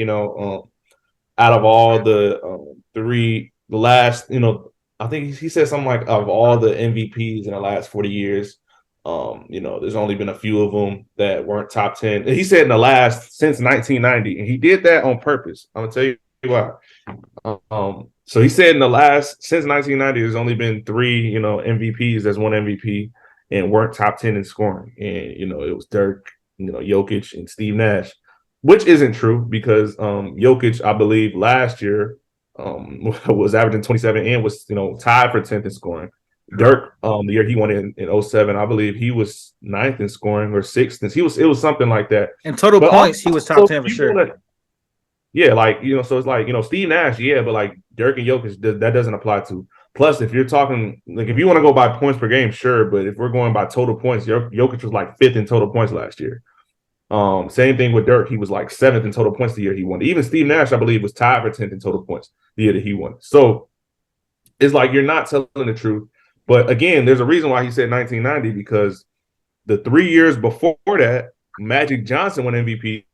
[SPEAKER 1] out of all the the last, I think he said something like of all the MVPs in the last 40 years, there's only been a few of them that weren't top 10. And he said in the last since 1990, and he did that on purpose. I'm gonna tell you why. So he said in the last since 1990, there's only been 3, MVPs as one MVP and weren't top 10 in scoring, and it was Dirk, Jokic, and Steve Nash, which isn't true because Jokic, I believe, last year was averaging 27 and was tied for 10th in scoring. Dirk, the year he won in 07, I believe he was 9th in scoring or 6th. It was something like that.
[SPEAKER 3] In total points, he was top 10 for sure.
[SPEAKER 1] Yeah, so it's like Steve Nash, yeah, but like Dirk and Jokic, that doesn't apply to. Plus, if you're talking like if you want to go by points per game, sure, but if we're going by total points, Jokic was like 5th in total points last year. Same thing with Dirk. He was like 7th in total points the year he won. Even Steve Nash, I believe, was tied for 10th in total points the year that he won. So it's like you're not telling the truth. But again, there's a reason why he said 1990 because the 3 years before that, Magic Johnson won MVP,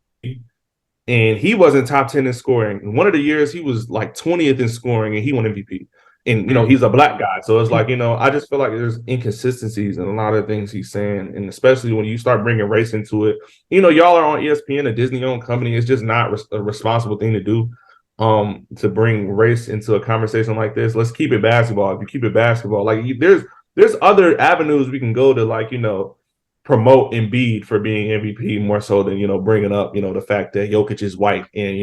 [SPEAKER 1] and he wasn't top 10 in scoring. One of the years he was like 20th in scoring, and he won MVP. And he's a black guy, so it's like I just feel like there's inconsistencies in a lot of things he's saying, and especially when you start bringing race into it. Y'all are on ESPN, a Disney-owned company. It's just not a responsible thing to do. To bring race into a conversation like this. Let's keep it basketball. If you keep it basketball, like there's other avenues we can go to, like, promote Embiid for being MVP more so than, bringing up, the fact that Jokic is white. And,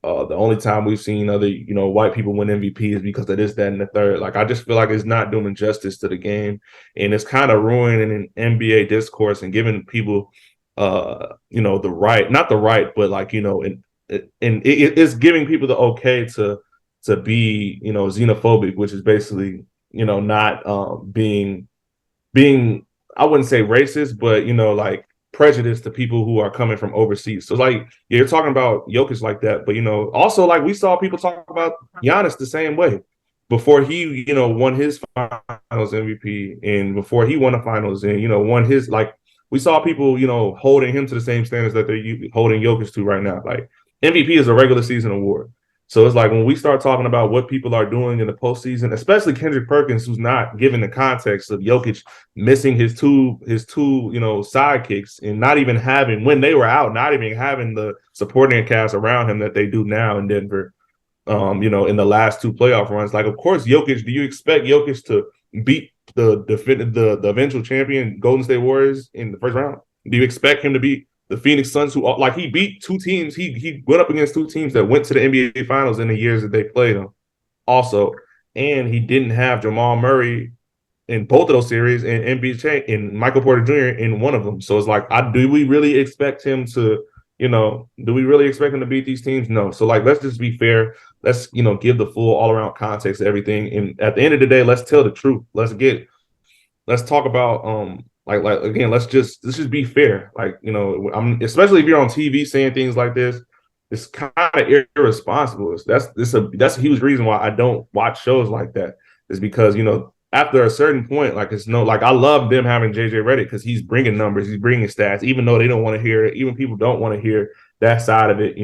[SPEAKER 1] the only time we've seen other, white people win MVP is because of this, that, and the third. Like, I just feel like it's not doing justice to the game. And it's kind of ruining an NBA discourse and giving people, the right, not the right, but like, and it's giving people the okay to be, xenophobic, which is basically, not being I wouldn't say racist, but like prejudice to people who are coming from overseas. So like, yeah, you're talking about Jokic like that, but also like we saw people talk about Giannis the same way before he, won his finals MVP and before he won the finals and won his, like, we saw people, holding him to the same standards that they're holding Jokic to right now. Like, MVP is a regular season award. So it's like when we start talking about what people are doing in the postseason, especially Kendrick Perkins, who's not given the context of Jokic missing his two, sidekicks and not even having, when they were out, not even having the supporting cast around him that they do now in Denver. In the last two playoff runs, like, of course, Jokic. Do you expect Jokic to beat the eventual champion Golden State Warriors in the first round? Do you expect him to beat the Phoenix Suns, who, like, he beat two teams? He went up against two teams that went to the NBA Finals in the years that they played him. Also, and he didn't have Jamal Murray in both of those series and NBA and Michael Porter Jr. in one of them. So it's like, do we really expect him to? Do we really expect him to beat these teams? No. So, like, let's just be fair. Let's, give the full all around context to everything. And at the end of the day, let's tell the truth. Let's talk about, like again, let's just be fair. Like, I'm, especially if you're on TV saying things like this, it's kind of irresponsible. That's a huge reason why I don't watch shows like that, is because, after a certain point, like, like, I love them having JJ Redick because he's bringing numbers, he's bringing stats, even though they don't want to hear it, even people don't want to hear that side of it.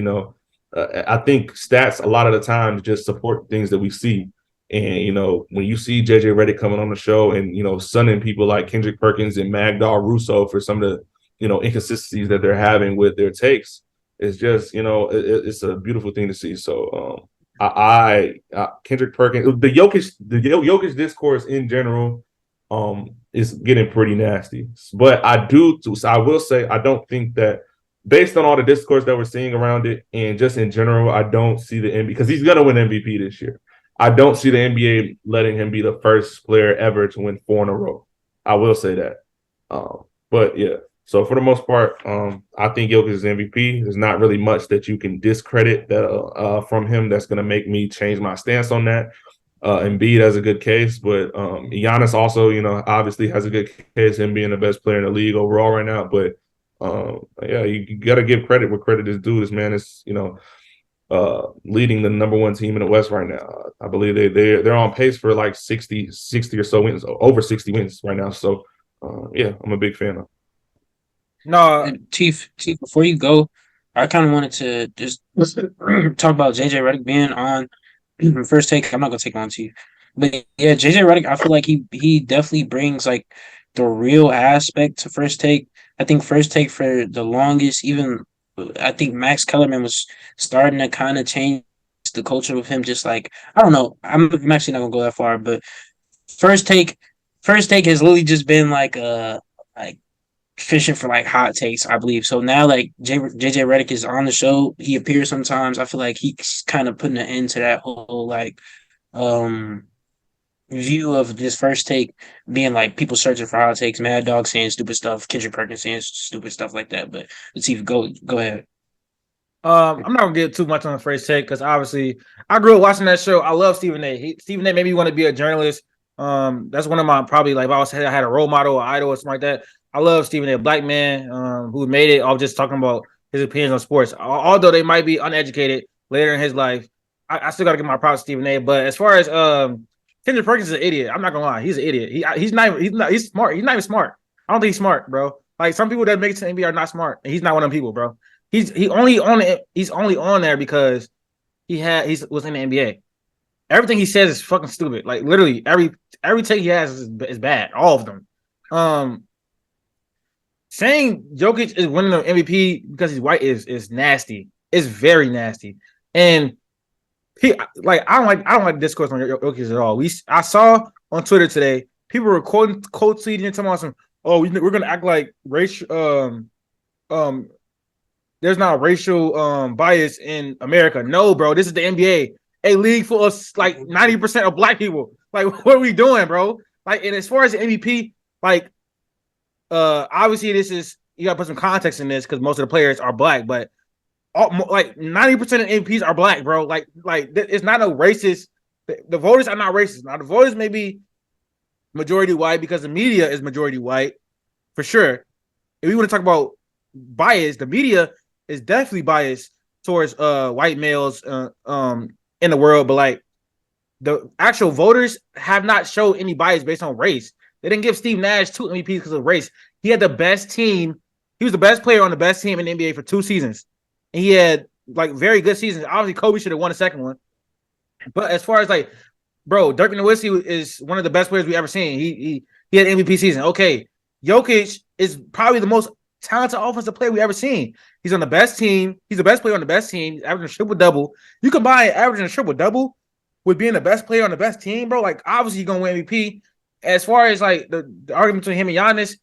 [SPEAKER 1] I think stats a lot of the time just support things that we see. And, when you see JJ Redick coming on the show and, sunning people like Kendrick Perkins and Magdal Russo for some of the, inconsistencies that they're having with their takes, it's just, it's a beautiful thing to see. So, Kendrick Perkins, the Jokic discourse in general, is getting pretty nasty. But I will say, I don't think that, based on all the discourse that we're seeing around it and just in general, I don't see the NBA, because he's gonna win MVP this year. I don't see the NBA letting him be the first player ever to win 4 in a row. I will say that. But yeah. So for the most part, I think Jokic is MVP. There's not really much that you can discredit that from him that's going to make me change my stance on that. Embiid has a good case, but Giannis also, obviously has a good case, him being the best player in the league overall right now. But yeah, you got to give credit where credit is due. This man is, leading the number 1 team in the West right now. I believe they're on pace for like 60 or so wins, over 60 wins right now. So yeah, I'm a big fan of.
[SPEAKER 3] No,
[SPEAKER 2] And Chief, before you go, I kind of wanted to just talk about JJ Redick being on first take. I'm not gonna take on to you, but yeah, JJ Redick, I feel like he definitely brings like the real aspect to first take. I think first take for the longest, even I think Max Kellerman was starting to kind of change the culture with him. Just like, I don't know, I'm actually not gonna go that far, but first take, has literally just been like fishing for like hot takes, I believe. So now, like, JJ Redick is on the show. He appears sometimes. I feel like he's kind of putting an end to that whole like um view of this first take being like people searching for hot takes, Mad Dog saying stupid stuff, Kendrick Perkins saying stupid stuff like that. But let's see, go ahead.
[SPEAKER 3] I'm not gonna get too much on the first take because obviously I grew up watching that show. I love Stephen A. Stephen A. made me want to be a journalist. That's one of my probably, like, if I had a role model or idol or something like that. I love Stephen A. A black man who made it off just talking about his opinions on sports. Although they might be uneducated later in his life, I still gotta give my props to Stephen A. But as far as Kendrick Perkins is an idiot. I'm not gonna lie, he's an idiot. He's smart. He's not even smart. I don't think he's smart, bro. Like, some people that make it to the NBA are not smart, and he's not one of them people, bro. He's only on there because he was in the NBA. Everything he says is fucking stupid. Like, literally every take he has is bad. All of them. Saying Jokic is winning the MVP because he's white is nasty. It's very nasty. And I don't like discourse on Jokic at all. I saw on Twitter today people were quote tweeting and talking about some. Oh, we're gonna act like racial. There's not racial bias in America. No, bro. This is the NBA, a league full of like 90% of black people. Like, what are we doing, bro? Like, and as far as the MVP, like, obviously this is you gotta put some context in this because most of the players are black, but like 90% of MVPs are black, bro. Like it's not a racist. The voters are not racist. Now the voters may be majority white because the media is majority white for sure. If we want to talk about bias, the media is definitely biased towards white males in the world, but like the actual voters have not showed any bias based on race. They didn't give Steve Nash 2 MVPs because of race. He had the best team. He was the best player on the best team in the NBA for 2 seasons. And he had like very good seasons. Obviously, Kobe should have won the second one. But as far as like, bro, Dirk Nowitzki is one of the best players we ever seen. He had MVP season. Okay, Jokic is probably the most talented offensive player we ever seen. He's on the best team. He's the best player on the best team. He's averaging a triple-double. You combine averaging a triple-double with being the best player on the best team, bro. Like, obviously, you're going to win MVP. As far as, like, the argument between him and Giannis,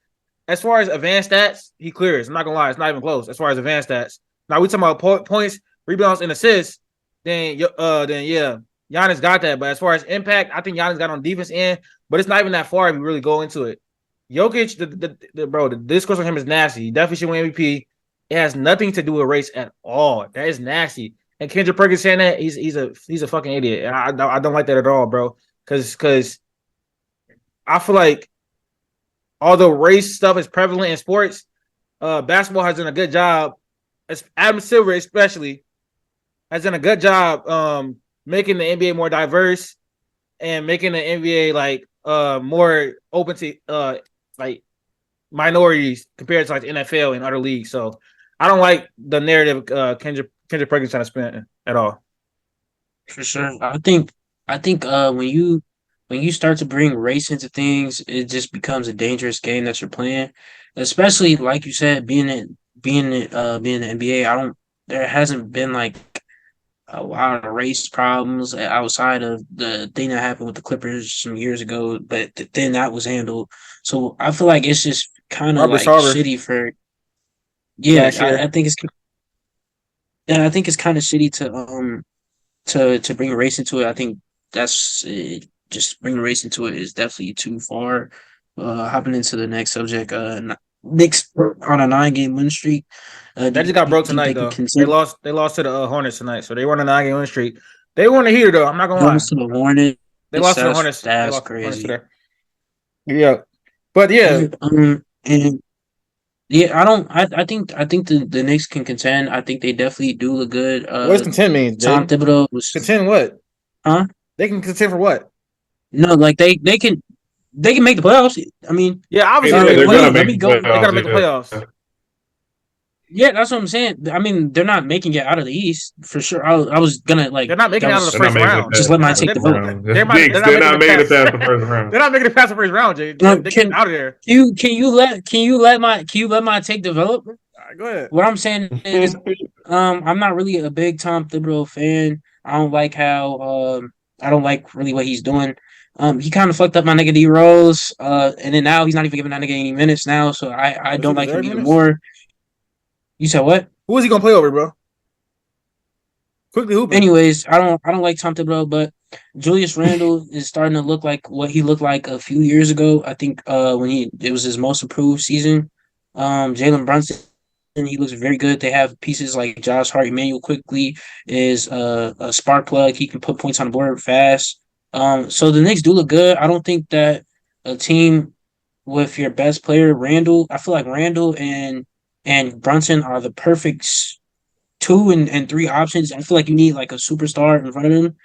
[SPEAKER 3] as far as advanced stats, he clears. I'm not going to lie. It's not even close as far as advanced stats. Now, we talking about points, rebounds, and assists, then yeah, Giannis got that. But as far as impact, I think Giannis got on defense end, but it's not even that far if you really go into it. Jokic, the discourse on him is nasty. He definitely should win MVP. It has nothing to do with race at all. That is nasty. And Kendrick Perkins saying that he's a fucking idiot. I don't like that at all, bro. Because I feel like although race stuff is prevalent in sports, basketball has done a good job. Adam Silver especially has done a good job making the NBA more diverse and making the NBA like more open to like minorities compared to like the NFL and other leagues. So I don't like the narrative Kendrick Perkins trying to spin at all.
[SPEAKER 2] For sure. I think when you start to bring race into things, it just becomes a dangerous game that you're playing. Especially like you said, being in the NBA, there hasn't been like a lot of race problems outside of the thing that happened with the Clippers some years ago, but then that was handled. So I feel like it's just kind of
[SPEAKER 3] Robert
[SPEAKER 2] like
[SPEAKER 3] Sarver
[SPEAKER 2] shitty for yeah.
[SPEAKER 3] last year.
[SPEAKER 2] I think it's kind of shitty to bring race into it. I think that's just bringing race into it is definitely too far. Hopping into the next subject, Knicks on a 9-game win streak.
[SPEAKER 3] That just got broke tonight though. They lost to the Hornets tonight, so they won a 9-game win streak. They won a heater though. I'm not gonna lie.
[SPEAKER 2] Lost to the Hornets.
[SPEAKER 3] They lost to the Hornets.
[SPEAKER 2] That's crazy.
[SPEAKER 3] Yeah, but yeah,
[SPEAKER 2] and yeah, I think the Knicks can contend. I think they definitely do look good.
[SPEAKER 3] what does contend mean?
[SPEAKER 2] Tom Thibodeau was
[SPEAKER 3] contend what?
[SPEAKER 2] Huh?
[SPEAKER 3] They can contend for what?
[SPEAKER 2] No, like they can make the playoffs. I mean,
[SPEAKER 3] yeah, obviously
[SPEAKER 1] they're gonna
[SPEAKER 3] they
[SPEAKER 1] make
[SPEAKER 3] gotta make the playoffs.
[SPEAKER 2] Yeah, that's what I'm saying. I mean, they're not making it out of the East for sure. I was gonna like
[SPEAKER 3] they're not making it out of the first round.
[SPEAKER 2] Just let my take the vote.
[SPEAKER 1] They're not making it past the first round.
[SPEAKER 3] They're not making it past the first round, Jay. They're getting out of there.
[SPEAKER 2] Can you let my take develop?
[SPEAKER 3] Go ahead.
[SPEAKER 2] What I'm saying is, I'm not really a big Tom Thibodeau fan. I don't like how I don't like really what he's doing. He kind of fucked up my nigga D Rose, and then now he's not even giving that nigga any minutes now. So I don't like him even more. You said what?
[SPEAKER 3] Who is he gonna play over, bro? Quickly hooping.
[SPEAKER 2] Anyways, I don't like Tom Thibodeau, but Julius Randle is starting to look like what he looked like a few years ago. I think when it was his most improved season. Jalen Brunson, he looks very good. They have pieces like Josh Hart, Emmanuel quickly is a spark plug. He can put points on the board fast. So the Knicks do look good. I don't think that a team with your best player, Randle, I feel like Randle and Brunson are the perfect 2 and 3 options. I feel like you need like a superstar in front of them.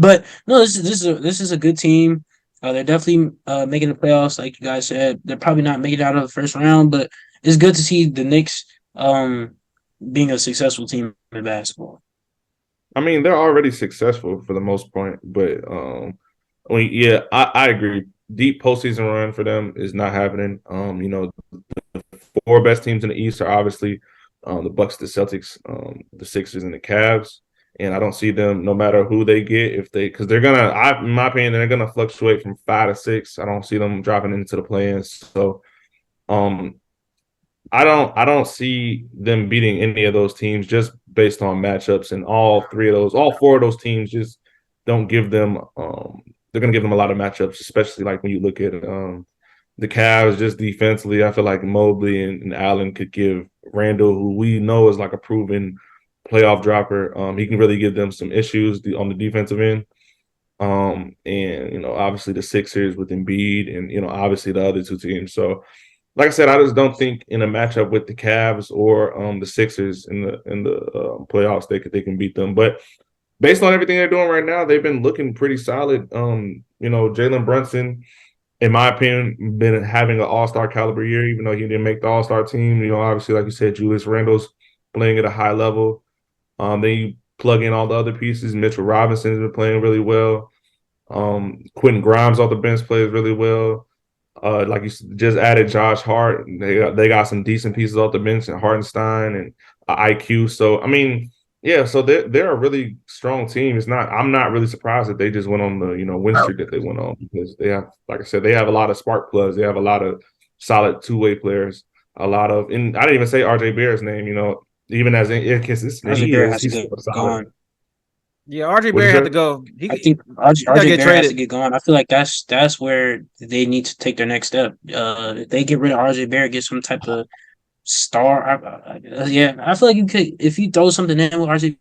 [SPEAKER 2] But no, this is a good team. They're definitely making the playoffs, like you guys said. They're probably not making it out of the first round, but it's good to see the Knicks being a successful team in basketball.
[SPEAKER 1] I mean, they're already successful for the most part, but I agree. Deep postseason run for them is not happening. The 4 best teams in the East are obviously the Bucks, the Celtics, the Sixers, and the Cavs. and I don't see them no matter who they get because they're in my opinion, they're gonna fluctuate from 5 to 6. I don't see them dropping into the play-ins. So um, I don't see them beating any of those teams just based on matchups, and all four of those teams just don't give them they're gonna give them a lot of matchups, especially like when you look at the Cavs just defensively. I feel like Mobley and Allen could give Randall, who we know is like a proven playoff dropper. He can really give them some issues on the defensive end. And obviously the Sixers with Embiid, and obviously the other two teams. So like I said, I just don't think in a matchup with the Cavs or the Sixers in the playoffs they can beat them. But based on everything they're doing right now, they've been looking pretty solid. Jalen Brunson, in my opinion, been having an all-star caliber year, even though he didn't make the all-star team. Obviously, like you said, Julius Randle's playing at a high level. Then you plug in all the other pieces. Mitchell Robinson's been playing really well. Quentin Grimes off the bench plays really well. Like you just added Josh Hart. They got some decent pieces off the bench, and Hartenstein and IQ. So I mean, yeah. So they're a really strong team. I'm not really surprised that they just went on the win streak that they went on, because they have, like I said, they have a lot of spark plugs. They have a lot of solid two-way players. And I didn't even say RJ Barrett's name. Even as inconsistent
[SPEAKER 2] RJ
[SPEAKER 1] he
[SPEAKER 2] Barrett
[SPEAKER 1] is,
[SPEAKER 2] has to
[SPEAKER 1] he's
[SPEAKER 2] get
[SPEAKER 1] still solid.
[SPEAKER 2] gone.
[SPEAKER 3] Yeah, RJ
[SPEAKER 1] What you
[SPEAKER 3] Barrett had
[SPEAKER 1] say?
[SPEAKER 3] to go.
[SPEAKER 2] I think RJ,
[SPEAKER 3] He gotta get
[SPEAKER 2] Barrett has to
[SPEAKER 3] traded.
[SPEAKER 2] get gone. I feel like that's where they need to take their next step. If they get rid of RJ Barrett, get some type of star. Yeah, I feel like you could, if you throw something in with RJ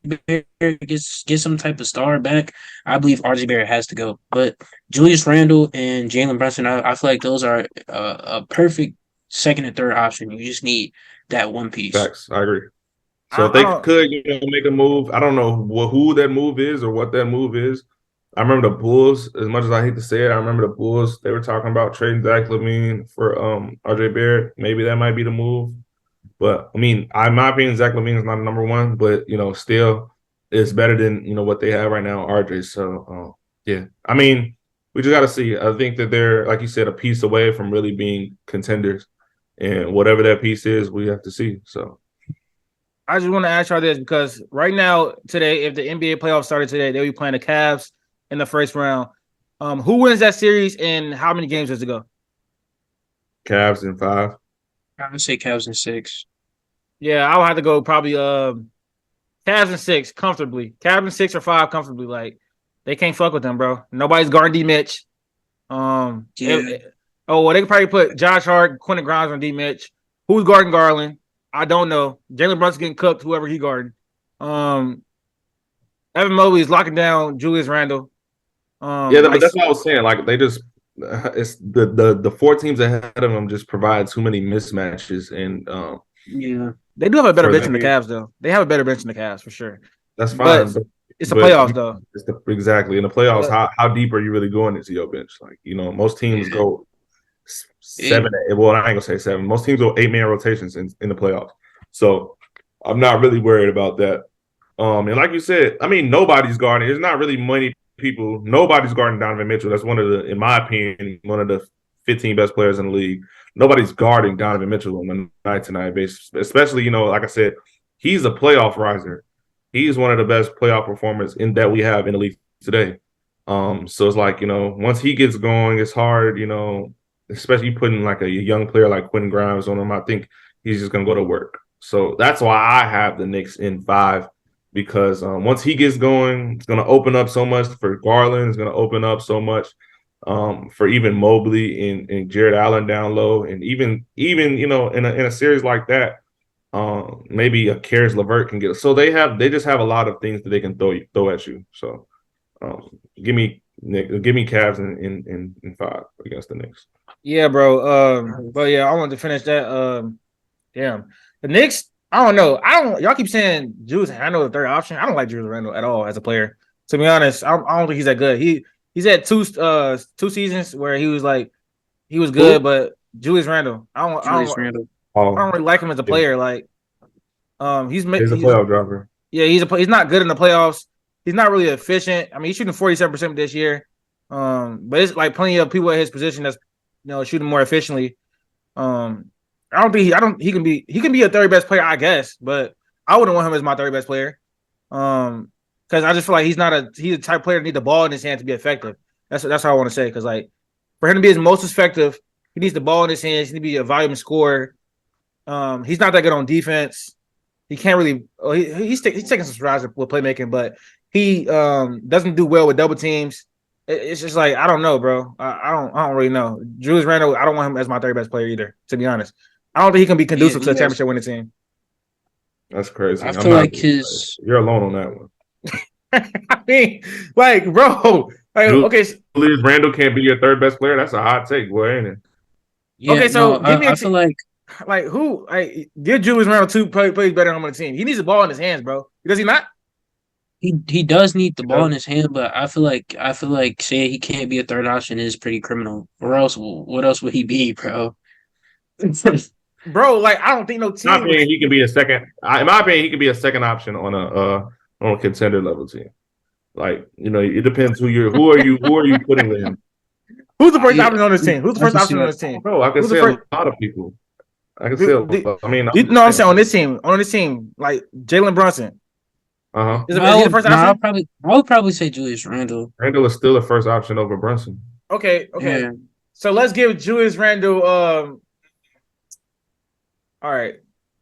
[SPEAKER 2] Barrett, get some type of star back. I believe RJ Barrett has to go. But Julius Randle and Jalen Brunson, I feel like those are a perfect second and third option. You just need that one piece.
[SPEAKER 1] Facts. I agree. So if
[SPEAKER 3] I
[SPEAKER 1] they
[SPEAKER 3] don't.
[SPEAKER 1] could, make a move, I don't know who that move is or what that move is. I remember the Bulls, as much as I hate to say it, I remember the Bulls, they were talking about trading Zach LaVine for RJ Barrett. Maybe that might be the move. But I mean, in my opinion, Zach LaVine is not a number one, but still it's better than what they have right now, RJ. So yeah. I mean, we just gotta see. I think that they're, like you said, a piece away from really being contenders. And whatever that piece is, we have to see. So
[SPEAKER 3] I just want to ask y'all this, because right now, today, if the NBA playoffs started today, they'll be playing the Cavs in the first round. Who wins that series, and how many games does it go?
[SPEAKER 1] Cavs in 5.
[SPEAKER 2] I would say Cavs in 6.
[SPEAKER 3] Yeah, I would have to go probably Cavs in 6 comfortably. Cavs in 6 or 5 comfortably. Like, they can't fuck with them, bro. Nobody's guarding D Mitch.
[SPEAKER 2] Yeah.
[SPEAKER 3] Well, they could probably put Josh Hart, Quentin Grimes on D Mitch. Who's guarding Garland? I don't know. Jalen Brunson getting cooked, whoever he guarding. Evan Mobley is locking down Julius Randle.
[SPEAKER 1] Yeah, but that's what I was saying. Like, they just it's the 4 teams ahead of them just provide too many mismatches, and
[SPEAKER 2] Yeah.
[SPEAKER 3] they do have a better bench than the Cavs, though. They have a better bench than the Cavs for sure.
[SPEAKER 1] That's fine.
[SPEAKER 3] But it's the playoffs, though.
[SPEAKER 1] Exactly. In the playoffs, how deep are you really going into your bench? Like, most teams go 7. Well, I ain't gonna say 7. Most teams go 8-man rotations in the playoffs. So I'm not really worried about that. And like you said, I mean, nobody's guarding. There's not really many people. Nobody's guarding Donovan Mitchell. That's in my opinion, one of the 15 best players in the league. Nobody's guarding Donovan Mitchell on a night-to-night basis, especially, like I said, he's a playoff riser. He's one of the best playoff performers that we have in the league today. So it's like, once he gets going, it's hard, especially putting like a young player like Quentin Grimes on him. I think he's just going to go to work. So that's why I have the Knicks in 5, because once he gets going, it's going to open up so much for Garland. It's going to open up so much for even Mobley and Jared Allen down low. And even in a series like that, maybe a Karis LeVert can get it. So they just have a lot of things that they can throw at you. So give me Cavs in 5 against the Knicks.
[SPEAKER 3] Yeah, bro. But yeah, I wanted to finish that. Damn. The Knicks, I don't know. Y'all keep saying Julius Randle the third option. I don't like Julius Randle at all as a player. To be honest, I don't think he's that good. He's had two seasons where he was good, but Julius Randle, I don't really like him as a player. Like, he's a
[SPEAKER 1] playoff dropper.
[SPEAKER 3] Yeah, he's not good in the playoffs. He's not really efficient. I mean, he's shooting 47% this year. But it's like plenty of people at his position that's shooting more efficiently. I don't think he can be a third best player, I guess, but I wouldn't want him as my third best player. because I just feel like he's a type of player that need the ball in his hand to be effective. That's what I want to say. Because like for him to be his most effective, he needs the ball in his hands. He needs to be a volume scorer. He's not that good on defense. He can't really. He's taking some strides with playmaking, but he doesn't do well with double teams. It's just like I don't know, bro. I don't really know. Julius Randle, I don't want him as my third best player either. To be honest, I don't think he can be conducive to a championship winning team.
[SPEAKER 1] That's crazy.
[SPEAKER 2] I feel like
[SPEAKER 1] you're alone on that one.
[SPEAKER 3] I mean, like, bro, like, okay.
[SPEAKER 1] Julius Randle can't be your third best player. That's a hot take, boy, ain't it?
[SPEAKER 2] Yeah,
[SPEAKER 3] okay, so
[SPEAKER 2] no,
[SPEAKER 3] give me.
[SPEAKER 2] I feel like
[SPEAKER 3] who? Give Julius Randle two plays better on the team. He needs the ball in his hands, bro. Does he not?
[SPEAKER 2] he does need the ball in his hand, but I feel like saying he can't be a third option is pretty criminal. Or else, what else would he be, bro?
[SPEAKER 3] Bro, like I don't think no team.
[SPEAKER 1] In my opinion, he can be a second. In my opinion, he can be a second option on a contender level team. Like it depends who are you putting with him.
[SPEAKER 3] Who's the first option on this team? Who's the first option on this team?
[SPEAKER 1] No, I can say a lot of people. I can say. I'm
[SPEAKER 3] saying on this team, like Jalen Brunson. Is he the first option?
[SPEAKER 2] I would probably say Julius Randle.
[SPEAKER 1] Randle is still the first option over Brunson.
[SPEAKER 3] Okay.
[SPEAKER 2] Yeah.
[SPEAKER 3] So let's give Julius Randle. All right.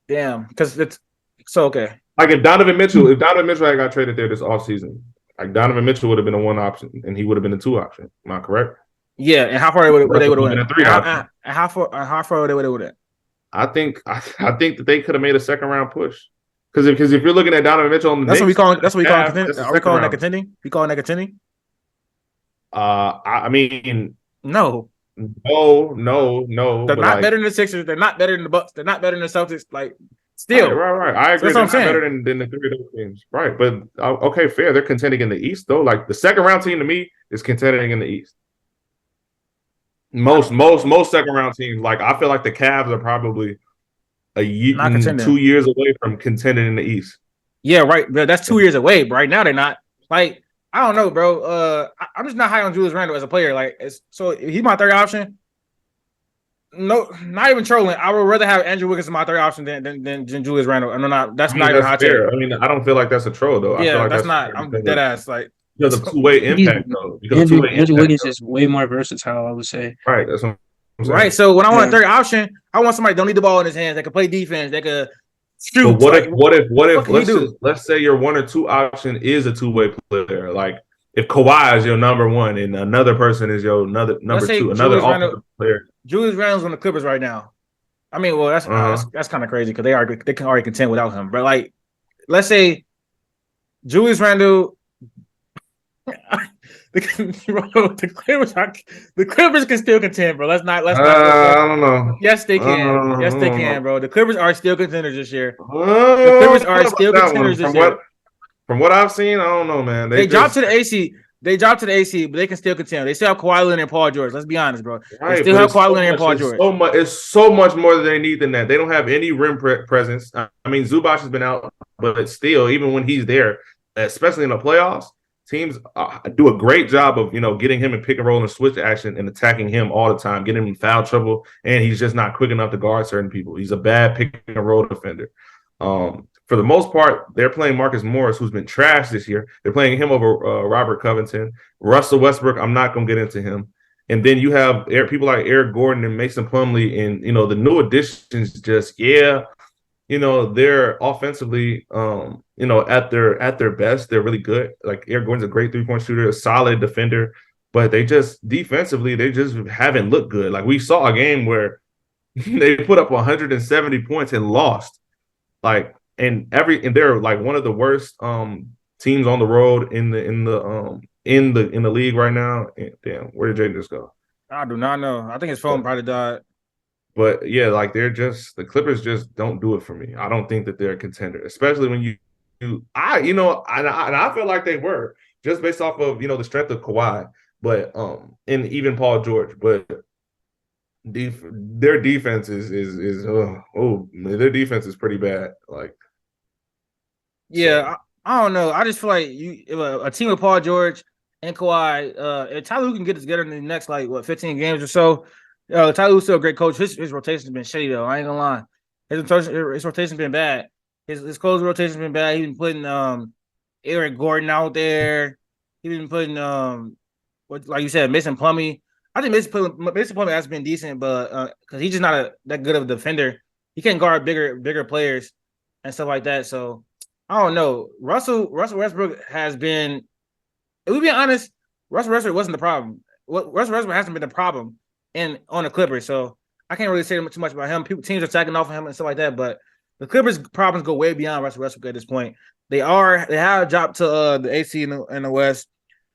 [SPEAKER 3] Damn, because it's so okay.
[SPEAKER 1] Like if Donovan Mitchell had got traded there this offseason, like Donovan Mitchell would have been a one option and he would have been a two option. Am I correct?
[SPEAKER 3] Yeah, and how far would they went?
[SPEAKER 1] A three option.
[SPEAKER 3] How far would they went?
[SPEAKER 1] I think that they could have made a second round push. Because if you're looking at Donovan Mitchell on the
[SPEAKER 3] Knicks, that's what we call
[SPEAKER 1] contending.
[SPEAKER 3] Are we calling that contending? We calling that contending?
[SPEAKER 1] I mean,
[SPEAKER 3] no.
[SPEAKER 1] They're
[SPEAKER 3] not better than the Sixers. They're not better than the Bucks. They're not better than the Celtics. Like, still,
[SPEAKER 1] right. I agree.
[SPEAKER 3] That's
[SPEAKER 1] they're not better than the three of those teams, right? But okay, fair. They're contending in the East, though. Like the second round team to me is contending in the East. Most second round teams, like I feel like the Cavs are probably a year, 2 years away from contending in the East.
[SPEAKER 3] Yeah, right. That's 2 years away. But right now they're not. Like I don't know, bro. I'm just not high on Julius Randle as a player. Like, so he's my third option. No, not even trolling. I would rather have Andrew Wiggins as my third option than Julius Randle. I'm not. That's not even hot take.
[SPEAKER 1] I mean, I don't feel like that's a troll though.
[SPEAKER 3] Yeah,
[SPEAKER 1] I feel like
[SPEAKER 3] that's not. I'm dead ass. Like
[SPEAKER 1] because of two-way impact though.
[SPEAKER 2] Andrew Wiggins is way more versatile. I would say.
[SPEAKER 1] Right. That's what I'm saying.
[SPEAKER 3] Right. So when I want a third option, I want somebody that don't need the ball in his hands. That can play defense. That could shoot.
[SPEAKER 1] But what if let's say your one or two option is a two-way player, like. If Kawhi is your number one and another person is your number two, another offensive player.
[SPEAKER 3] Julius Randle's on the Clippers right now. I mean, well, that's kind of crazy because they can already contend without him. But like, let's say Julius Randle, the Clippers can still contend, bro. Let's not.
[SPEAKER 1] I don't know.
[SPEAKER 3] Yes, they can. Yes, they can, bro. The Clippers are still contenders this year. The Clippers are still contenders this year.
[SPEAKER 1] From what I've seen, I don't know, man.
[SPEAKER 3] They dropped to the AC. They dropped to the AC, but they can still contend. They still have Kawhi Leonard and Paul George. Let's be honest, bro. They still have Kawhi Leonard and Paul George.
[SPEAKER 1] It's so much more than they need than that. They don't have any rim presence. I mean, Zubac has been out, but still, even when he's there, especially in the playoffs, teams do a great job of getting him in pick and roll and switch action and attacking him all the time, getting him in foul trouble, and he's just not quick enough to guard certain people. He's a bad pick and roll defender. For the most part, they're playing Marcus Morris, who's been trashed this year. They're playing him over Robert Covington. Russell Westbrook, I'm not going to get into him. And then you have people like Eric Gordon and Mason Plumlee and, the new additions they're offensively, at their best. They're really good. Like Eric Gordon's a great three-point shooter, a solid defender. But they just defensively, they just haven't looked good. Like we saw a game where they put up 170 points and lost. Like, and they're like one of the worst teams on the road in the league right now. And, damn, where did Jaedon just go?
[SPEAKER 3] I do not know. I think his phone probably died.
[SPEAKER 1] But yeah, like the Clippers just don't do it for me. I don't think that they're a contender, especially when I feel like they were just based off of the strength of Kawhi, but and even Paul George, but. Their defense their defense is pretty bad. Like,
[SPEAKER 3] yeah, so. I don't know. I just feel like a team with Paul George and Kawhi, if Tyler can get it together in the next 15 games or so. Tyler Lue's still a great coach. His rotation's been shitty though. I ain't gonna lie. His rotation's been bad. His closing rotation's been bad. He's been putting Eric Gordon out there. He's been putting like you said, Mason Plumlee. I think Mason Plumlee has been decent, but because he's just not that good of a defender. He can guard bigger players and stuff like that. So I don't know. Russell Westbrook has been. If we be honest, Russell Westbrook wasn't the problem. Russell Westbrook hasn't been the problem on the Clippers. So I can't really say too much about him. Teams are tagging off of him and stuff like that. But the Clippers' problems go way beyond Russell Westbrook at this point. They have dropped to the AC in the West.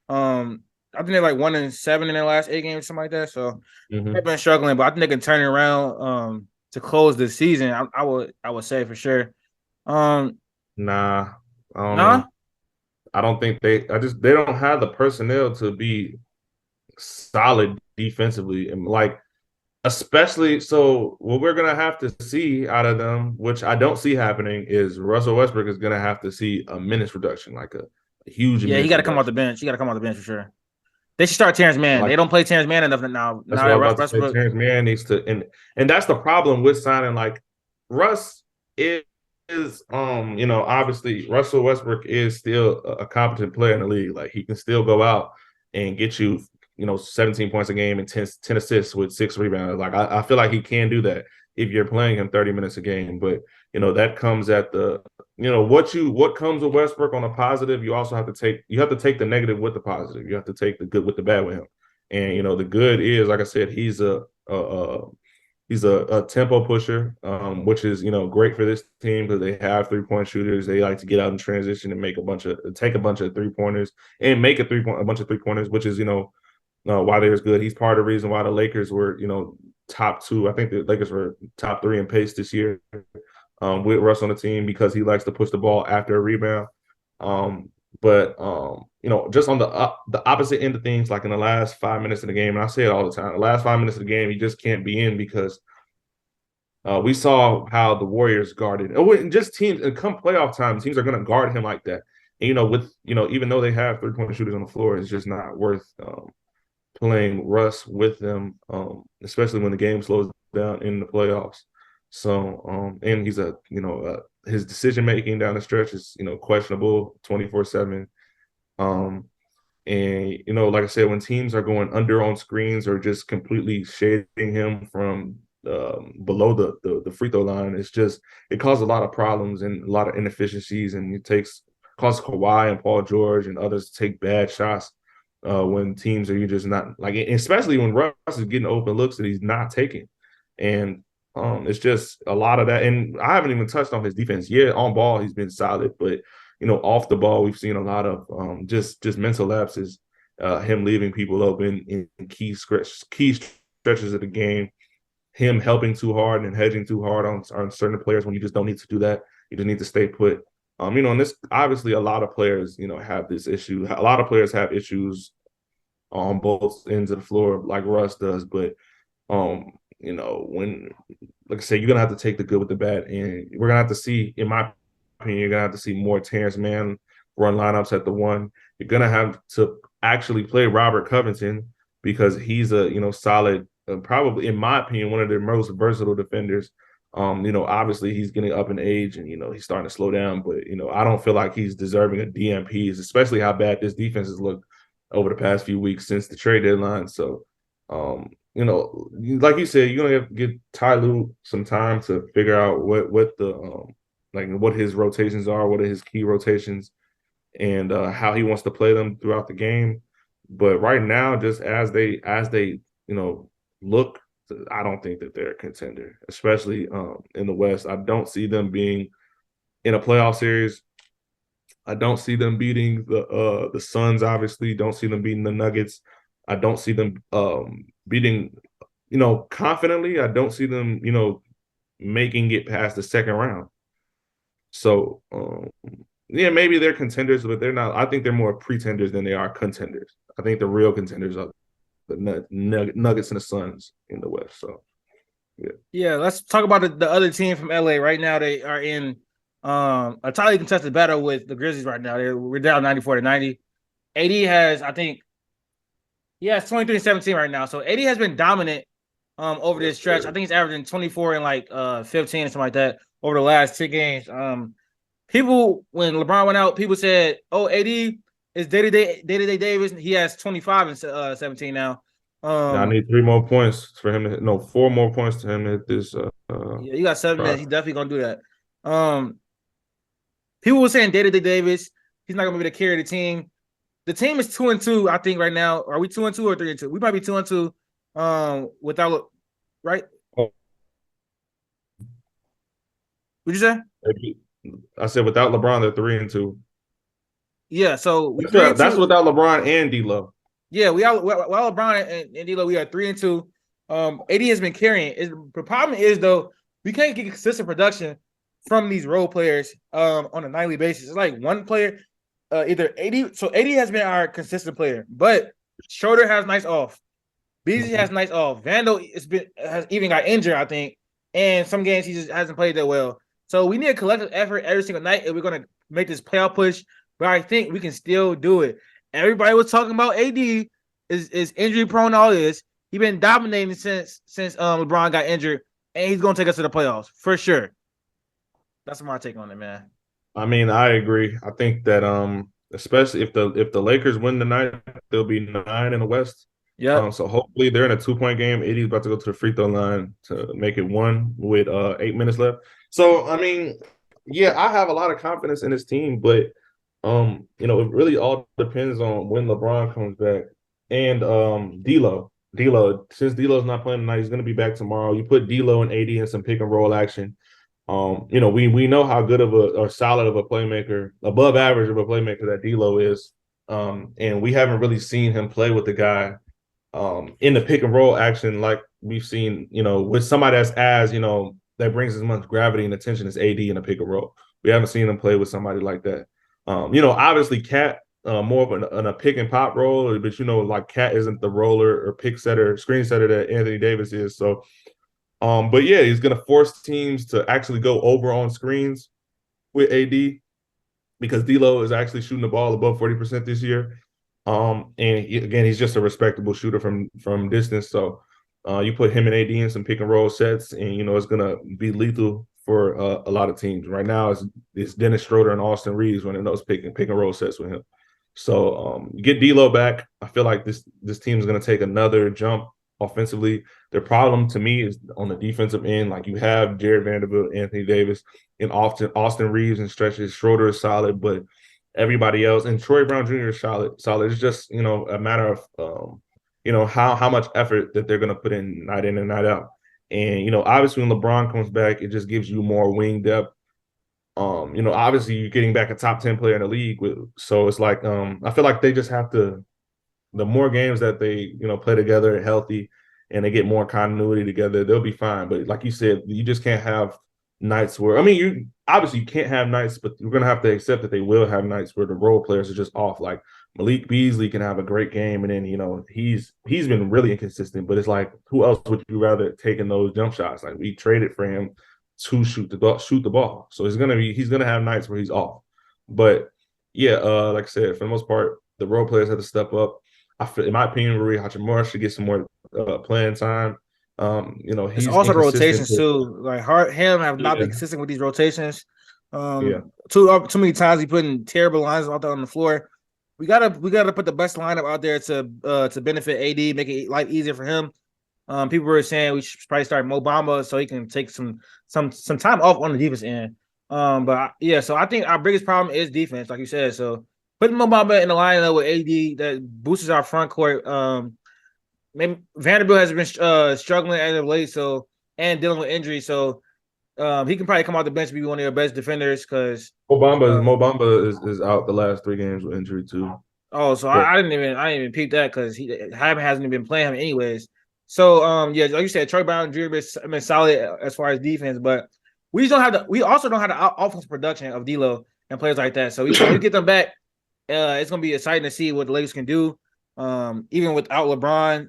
[SPEAKER 3] I think they're like 1-7 in their last 8 games, something like that. So they've been struggling, but I think they can turn it around to close the season. I would say for sure.
[SPEAKER 1] Nah, I don't
[SPEAKER 3] Nah.
[SPEAKER 1] know. I don't think they don't have the personnel to be solid defensively, and like especially so what we're gonna have to see out of them, which I don't see happening, is Russell Westbrook is gonna have to see a minutes reduction, like a huge.
[SPEAKER 3] Yeah, he got to come off the bench. He got to come off the bench for sure. They should start Terrence Mann. They don't play Terrence Mann enough now.
[SPEAKER 1] That's
[SPEAKER 3] Now
[SPEAKER 1] what
[SPEAKER 3] that
[SPEAKER 1] I'm
[SPEAKER 3] Russ
[SPEAKER 1] about to say.
[SPEAKER 3] Westbrook,
[SPEAKER 1] Terrence Mann needs to, and that's the problem with signing. Like Russ is obviously Russell Westbrook is still a competent player in the league. Like he can still go out and get you 17 points a game and 10 assists with 6 rebounds. Like I feel like he can do that if you're playing him 30 minutes a game. But that comes at the what comes with Westbrook on a positive. You also have to take the negative with the positive. You have to take the good with the bad with him. And the good is, like I said, he's a tempo pusher, which is great for this team because they have 3-point shooters. They like to get out in transition and take a bunch of 3-pointers and make a bunch of 3-pointers, which is why they're good. He's part of the reason why the Lakers were top 2. I think the Lakers were top 3 in pace this year with Russ on the team because he likes to push the ball after a rebound. But just on the opposite end of things, like in the last 5 minutes of the game, and I say it all the time, the last 5 minutes of the game, he just can't be in because we saw how the Warriors guarded. And just teams, and come playoff time, teams are going to guard him like that. And, with even though they have 3-point shooters on the floor, it's just not worth playing Russ with them, especially when the game slows down in the playoffs. So, and he's his decision making down the stretch is questionable 24/7. And like I said, when teams are going under on screens or just completely shading him from below the free throw line, it causes a lot of problems and a lot of inefficiencies, and causes Kawhi and Paul George and others to take bad shots when teams are just not like, especially when Russ is getting open looks that he's not taking, and it's just a lot of that. And I haven't even touched on his defense. Yeah, on ball he's been solid, but off the ball we've seen a lot of just mental lapses, him leaving people open in key stretches of the game, him helping too hard and hedging too hard on certain players when you just don't need to do that. You just need to stay put. And this obviously a lot of players, have this issue. A lot of players have issues on both ends of the floor, like Russ does. But when, like I said, you're gonna have to take the good with the bad, and we're gonna have to see, in my opinion, you're gonna have to see more Terrence Mann run lineups at the 1. You're gonna have to actually play Robert Covington because he's a solid, probably in my opinion, one of the most versatile defenders. Obviously he's getting up in age and he's starting to slow down, but I don't feel like he's deserving of DMPs, especially how bad this defense has looked over the past few weeks since the trade deadline. So like you said, you're gonna have to give Ty Lue some time to figure out what the what his rotations are, what are his key rotations, and how he wants to play them throughout the game. But right now, just as they look, I don't think that they're a contender, especially in the West. I don't see them being in a playoff series. I don't see them beating the Suns, obviously. Don't see them beating the Nuggets. I don't see them beating, confidently. I don't see them, making it past the second round. So, yeah, maybe they're contenders, but they're not. I think they're more pretenders than they are contenders. I think the real contenders are the Nuggets and the Suns in the West. So,
[SPEAKER 3] yeah. Let's talk about the other team from LA. Right now, they are in a tightly contested battle with the Grizzlies. Right now, we're down 94-90. AD has, I think, it's 23-17 right now. So AD has been dominant over this stretch. I think he's averaging 24 and 15 or something like that over the last 2 games. people when LeBron went out, people said, "Oh, AD is day-to-day Davis. He has 25 and 17 now."
[SPEAKER 1] Now I need 3 more points for him to 4 more points to him to hit this.
[SPEAKER 3] Yeah, you got 7 minutes. He's
[SPEAKER 1] 5.
[SPEAKER 3] definitely gonna do that. People were saying day-to-day Davis. He's not gonna be able to carry the team. The team is 2-2, I think, right now. Are we 2-2 or 3-2? We might be 2-2. Without right.
[SPEAKER 1] Oh,
[SPEAKER 3] What'd you say?
[SPEAKER 1] I said without LeBron, they're 3-2.
[SPEAKER 3] Yeah, so we
[SPEAKER 1] That's
[SPEAKER 3] 3-2.
[SPEAKER 1] without LeBron and D'Lo.
[SPEAKER 3] Yeah, we are. While LeBron and D'Lo, we are 3-2. AD has been carrying. The problem is though, we can't get consistent production from these role players on a nightly basis. It's like one player, either AD. So AD has been our consistent player, but Schroeder has nights off. Beasley has nights off. Vandal has even got injured, I think, and some games he just hasn't played that well. So we need a collective effort every single night if we're gonna make this playoff push. But I think we can still do it. Everybody was talking about AD is injury prone. All this he's been dominating since LeBron got injured, and he's gonna take us to the playoffs for sure. That's my take on it, man.
[SPEAKER 1] I mean, I agree. I think that especially if the Lakers win tonight, they'll be 9 in the West.
[SPEAKER 3] Yep.
[SPEAKER 1] So hopefully they're in a 2-point game. AD's about to go to the free throw line to make it 1 with 8 minutes left. So I mean, yeah, I have a lot of confidence in this team, but it really all depends on when LeBron comes back and D'Lo. Since D'Lo's not playing tonight, he's going to be back tomorrow. You put D'Lo and AD in some pick and roll action. We know how good of or solid of a playmaker, above average of a playmaker that D'Lo is. And we haven't really seen him play with the guy in the pick and roll action like we've seen, with somebody that brings as much gravity and attention as AD in a pick and roll. We haven't seen him play with somebody like that. Obviously Cat more of a pick and pop role, but like Cat isn't the roller or pick setter, screen setter that Anthony Davis is. So, but yeah, he's gonna force teams to actually go over on screens with AD because D'Lo is actually shooting the ball above 40% this year. Again, he's just a respectable shooter from distance. So, you put him and AD in some pick and roll sets, and it's gonna be lethal for a lot of teams. Right now, it's Dennis Schroeder and Austin Reeves running those pick and roll sets with him. So you get D'Lo back. I feel like this team is going to take another jump offensively. Their problem to me is on the defensive end. Like you have Jared Vanderbilt, Anthony Davis, and often Austin Reeves and stretches. Schroeder is solid, but everybody else and Troy Brown Jr. is solid. It's just a matter of how much effort that they're going to put in and night out. And, obviously when LeBron comes back, it just gives you more wing depth. Obviously you're getting back a top 10 player in the league. So it's like, I feel like they just have to, the more games that they, play together and healthy and they get more continuity together, they'll be fine. But like you said, you just can't have nights where, you can't have nights, but you're going to have to accept that they will have nights where the role players are just off. Like Malik Beasley can have a great game, and then he's been really inconsistent. But it's like, who else would you rather take in those jump shots? Like we traded for him to shoot the ball, so he's gonna have nights where he's off. But yeah, like I said, for the most part, the role players have to step up. I feel, in my opinion, Rui Hachimura should get some more playing time.
[SPEAKER 3] It's
[SPEAKER 1] He's
[SPEAKER 3] also the
[SPEAKER 1] inconsistent.
[SPEAKER 3] rotations too. Like him have not been
[SPEAKER 1] Yeah.
[SPEAKER 3] consistent with these rotations.
[SPEAKER 1] Yeah.
[SPEAKER 3] Too many times he putting terrible lines out there on the floor. We gotta put the best lineup out there to benefit AD, make it life easier for him. People were saying we should probably start Mo Bamba so he can take some time off on the defense end. So I think our biggest problem is defense, like you said. So putting Mo Bamba in the lineup with AD that boosts our front court. Maybe Vanderbilt has been struggling as of late, and dealing with injuries. So he can probably come off the bench and be one of your best defenders because
[SPEAKER 1] Mo Bamba is out the last 3 games with injury too.
[SPEAKER 3] Oh, so
[SPEAKER 1] But,
[SPEAKER 3] I didn't even peep that because Hyman hasn't even been playing him anyways. So like you said, Troy Brown Jr. been solid as far as defense, but we also don't have the offensive production of D'Lo and players like that. So when we get them back, it's gonna be exciting to see what the Lakers can do. Even without LeBron,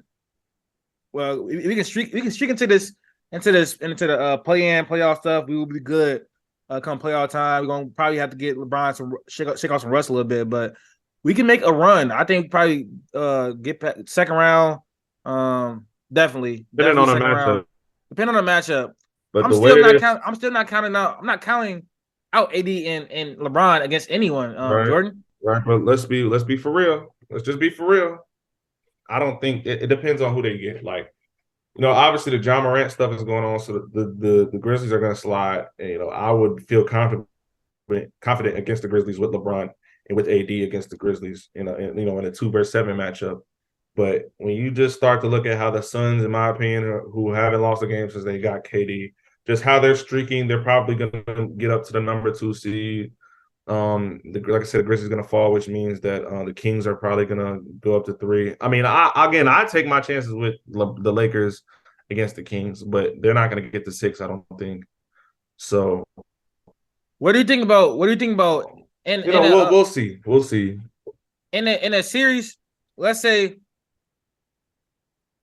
[SPEAKER 3] well, we can streak into the play-in playoff stuff. We will be good come playoff time. We're gonna probably have to get LeBron to shake off some rust a little bit, but we can make a run. I think probably get back second round. Definitely
[SPEAKER 1] depending on the
[SPEAKER 3] second
[SPEAKER 1] matchup.
[SPEAKER 3] round. Depending on the matchup.
[SPEAKER 1] But
[SPEAKER 3] I'm
[SPEAKER 1] the
[SPEAKER 3] still
[SPEAKER 1] way
[SPEAKER 3] not counting out. I'm not counting out AD and LeBron against anyone.
[SPEAKER 1] Right,
[SPEAKER 3] Jordan.
[SPEAKER 1] right. But let's be for real. Let's just be for real. I don't think it depends on who they get. Like, obviously the John Morant stuff is going on, so the Grizzlies are going to slide. And, I would feel confident against the Grizzlies with LeBron and with AD against the Grizzlies, in a 2-7 matchup. But when you just start to look at how the Suns, in my opinion, who haven't lost a game since they got KD, just how they're streaking, they're probably going to get up to the number 2 seed. Like I said, the Grizzlies going to fall, which means that the Kings are probably going to go up to 3. I mean, I take my chances with the Lakers against the Kings, but they're not going to get to 6, I don't think. So,
[SPEAKER 3] What do you think about? What do you think about?
[SPEAKER 1] we'll see. We'll see.
[SPEAKER 3] In a series, let's say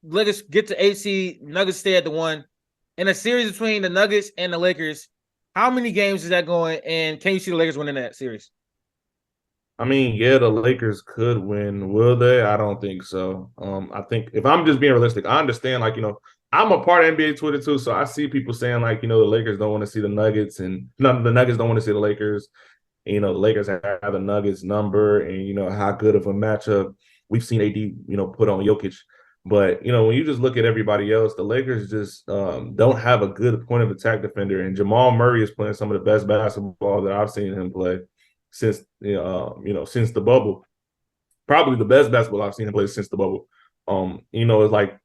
[SPEAKER 3] Lakers get to 8 seed, Nuggets stay at the 1. In a series between the Nuggets and the Lakers, how many games is that going? And can you see the Lakers winning that series?
[SPEAKER 1] I mean, yeah, the Lakers could win. Will they? I don't think so. I think if I'm just being realistic, I understand, like, I'm a part of NBA Twitter too, so I see people saying, like, the Lakers don't want to see the Nuggets, and none of the Nuggets don't want to see the Lakers. And, the Lakers have the Nuggets number, and how good of a matchup we've seen AD, put on Jokic. But, when you just look at everybody else, the Lakers just don't have a good point of attack defender. And Jamal Murray is playing some of the best basketball that I've seen him play since, since the bubble. Probably the best basketball I've seen him play since the bubble. It's like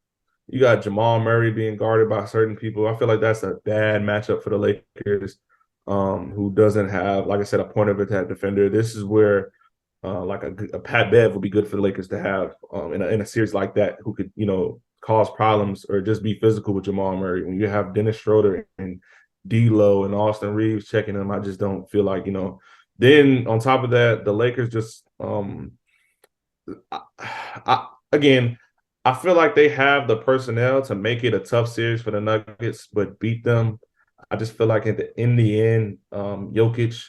[SPEAKER 1] you got Jamal Murray being guarded by certain people. I feel like that's a bad matchup for the Lakers, who doesn't have, like I said, a point of attack defender. This is where like a Pat Bev would be good for the Lakers to have in a series like that, who could, cause problems or just be physical with Jamal Murray. When you have Dennis Schroeder and D'Lo and Austin Reeves checking him, I just don't feel like, Then on top of that, the Lakers just again, I feel like they have the personnel to make it a tough series for the Nuggets, but beat them. I just feel like in the end, Jokic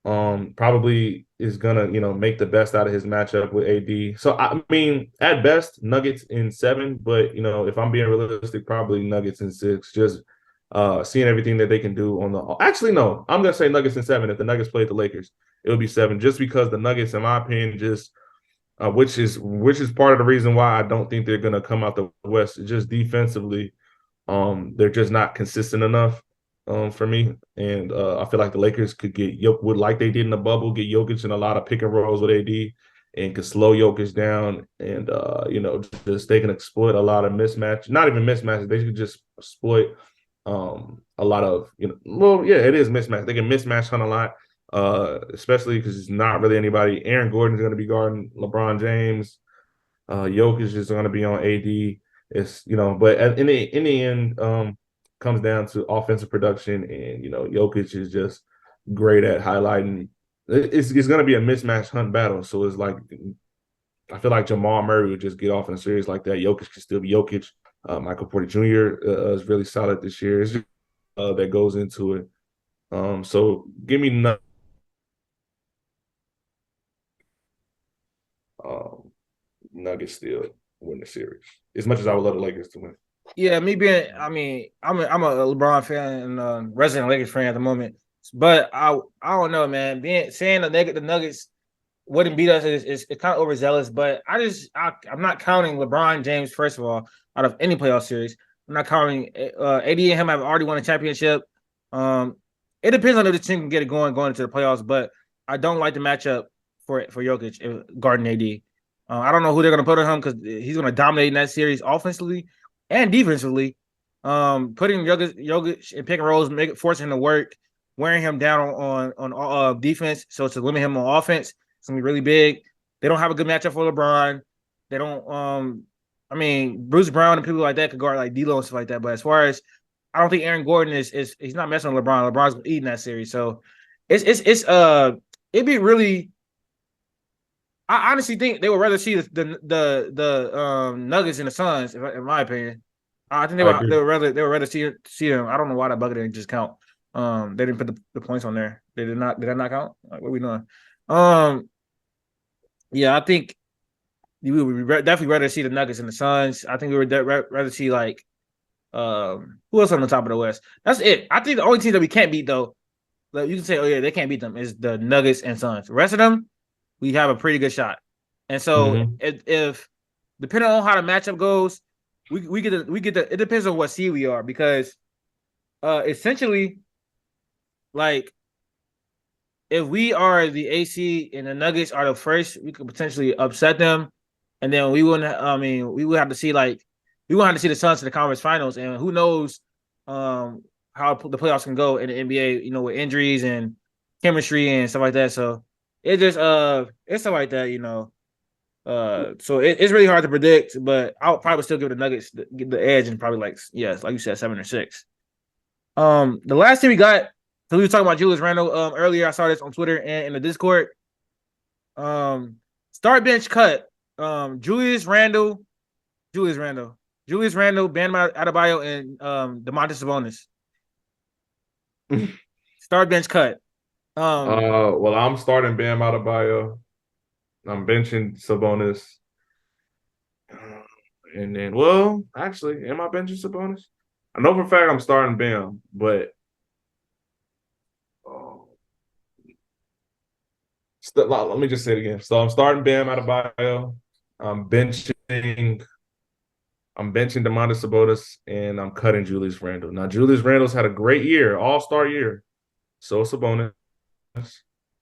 [SPEAKER 1] probably is gonna, make the best out of his matchup with AD. So I mean, at best, Nuggets in 7, but if I'm being realistic, probably Nuggets in 6. Just seeing everything that they can do on the. Actually, no, I'm gonna say Nuggets in 7. If the Nuggets played the Lakers, it would be 7, just because the Nuggets, in my opinion, just which is part of the reason why I don't think they're gonna come out the West. Just defensively, they're just not consistent enough. For me, and I feel like the Lakers could would, like they did in the bubble, get Jokic in a lot of pick and rolls with AD, and could slow Jokic down, and just they can exploit a lot of mismatch. Not even mismatches, they could just exploit a lot of well, yeah, it is mismatch. They can mismatch on a lot, especially because it's not really anybody. Aaron Gordon's going to be guarding LeBron James. Jokic is going to be on AD. It's but in the end, comes down to offensive production, and Jokic is just great at highlighting. It's going to be a mismatch hunt battle. So it's like I feel like Jamal Murray would just get off in a series like that. Jokic can still be Jokic. Michael Porter Jr. Is really solid this year. It's just, that goes into it. So give me Nuggets still win the series, as much as I would love the Lakers to win.
[SPEAKER 3] Yeah, I mean, I'm a LeBron fan and resident Lakers fan at the moment, but I don't know, man. Saying the Nuggets wouldn't beat us is kind of overzealous. But I'm not counting LeBron James, first of all, out of any playoff series. I'm not counting AD and him have already won a championship. It depends on if the team can get it going into the playoffs, but I don't like the matchup for Jokic guarding AD. I don't know who they're going to put on him because he's going to dominate in that series offensively and defensively. Putting Jokic in pick and rolls, forcing him to work, wearing him down on defense, so to limit him on offense, it's gonna be really big. They don't have a good matchup for LeBron. They don't. I mean, Bruce Brown and people like that could guard like D'Lo and stuff like that. But as far as I don't think Aaron Gordon is he's not messing with LeBron. LeBron's eating that series, so it'd be really. I honestly think they would rather see the Nuggets and the Suns, in my opinion. I think they would rather see them. I don't know why that bucket didn't just count. They didn't put the points on there. They did not. Did that not count? Like, what are we doing? Yeah, I think we would definitely rather see the Nuggets and the Suns. I think we would rather see like who else on the top of the West? That's it. I think the only team that we can't beat though like, you can say, oh yeah, they can't beat them. It's the Nuggets and Suns. The rest of them, we have a pretty good shot. And so
[SPEAKER 1] Mm-hmm.
[SPEAKER 3] if depending on how the matchup goes, we get the it depends on what seed we are because essentially like if we are the AC and the Nuggets are the first, we could potentially upset them, and then we wouldn't. I mean, we would have to see like we would have to see the Suns in the conference finals, and who knows how the playoffs can go in the NBA. You know, with injuries and chemistry and stuff like that. So it just it's stuff like that. You know, so it's really hard to predict, but I'll probably still give the Nuggets the edge and probably like yes, like you said, 7 or 6. The last thing we got, so we were talking about Julius Randle earlier. I saw this on Twitter and in the Discord. Start bench cut. Julius Randle, Bam Adebayo, and Domantas Sabonis. Start bench cut.
[SPEAKER 1] Well, I'm starting Bam Adebayo. I'm benching Sabonis. And then, well, actually, am I benching Sabonis? I know for a fact I'm starting Bam, but let me just say it again. So I'm starting Bam Adebayo. I'm benching Domantas Sabonis, and I'm cutting Julius Randle. Now, Julius Randle's had a great year, all-star year. So is Sabonis.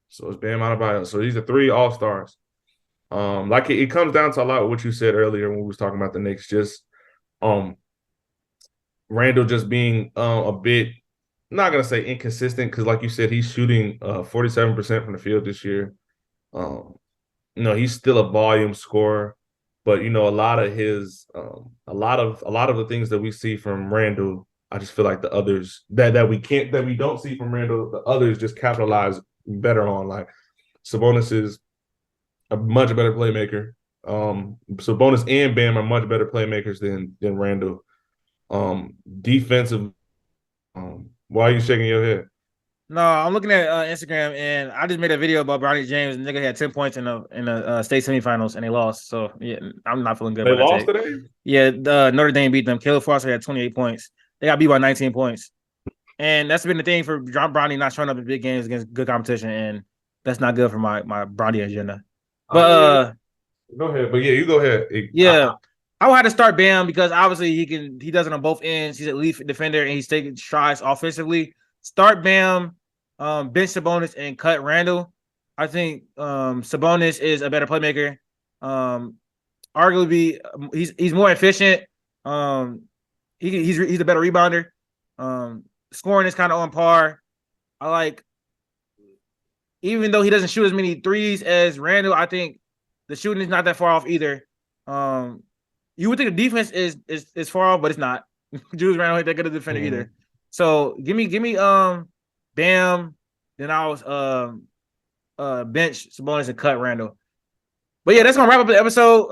[SPEAKER 1] So it's Bam Adebayo. So these are 3 all-stars. Like it comes down to a lot of what you said earlier when we was talking about the Knicks. Just Randle just being a bit, I'm not gonna say inconsistent because, like you said, he's shooting 47% from the field this year. He's still a volume scorer, but a lot of his a lot of the things that we see from Randle, I just feel like the others that we don't see from Randle, the others just capitalize better on. Like Sabonis is a much better playmaker. Sabonis and Bam are much better playmakers than Randle. Defensive. Why are you shaking your head?
[SPEAKER 3] No, I'm looking at Instagram and I just made a video about Bronny James. And nigga had 10 points in the state semifinals and they lost. So yeah, I'm not feeling good
[SPEAKER 1] They
[SPEAKER 3] about that
[SPEAKER 1] lost
[SPEAKER 3] take.
[SPEAKER 1] today?
[SPEAKER 3] Yeah, Notre Dame beat them. Caleb Foster had 28 points. They got beat by 19 points. And that's been the thing for John Bronny not showing up in big games against good competition. And that's not good for my Bronny agenda. But
[SPEAKER 1] go ahead. But yeah, you go ahead.
[SPEAKER 3] yeah. I would have to start Bam because obviously he does it on both ends. He's a elite defender and he's taking strides offensively. Start Bam, bench Sabonis, and cut Randle. I think Sabonis is a better playmaker. Arguably, he's more efficient. He's a better rebounder. Scoring is kind of on par. I like, even though he doesn't shoot as many threes as Randle, I think the shooting is not that far off either. You would think the defense is far off, but it's not. Julius Randle ain't that good a defender either. So give me Bam. Then I was bench Sabonis and cut Randle. But yeah, that's gonna wrap up the episode.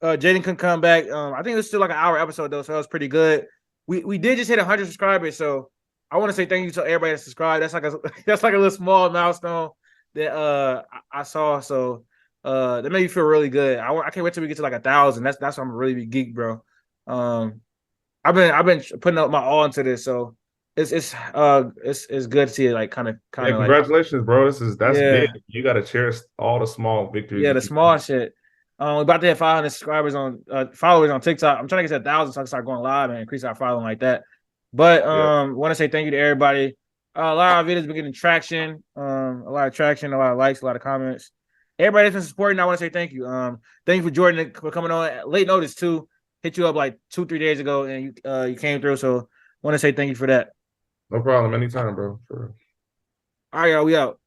[SPEAKER 3] Jaedon couldn't come back. I think it was still like an hour episode though, so that was pretty good. We did just hit 100 subscribers, so I want to say thank you to everybody that subscribed. That's like a little small milestone that I saw. So that made me feel really good. I can't wait till we get to like 1,000. That's why I'm really big geek, bro. I've been putting up my all into this, so it's good to see it like kind of like,
[SPEAKER 1] congratulations, bro. That's
[SPEAKER 3] yeah.
[SPEAKER 1] big. You got to cherish all the small victories.
[SPEAKER 3] Yeah, the small shit. We're about to have 500 subscribers followers on TikTok. I'm trying to get to 1,000 so I can start going live and increase our following like that. But want to say thank you to everybody. A lot of videos been getting traction, a lot of traction, a lot of likes, a lot of comments. Everybody that's been supporting, I want to say thank you. Thank you for Jordan for coming on at late notice too. Hit you up like 2-3 days ago and you came through. So want to say thank you for that.
[SPEAKER 1] No problem. Anytime, bro. Sure.
[SPEAKER 3] All right, y'all, we out.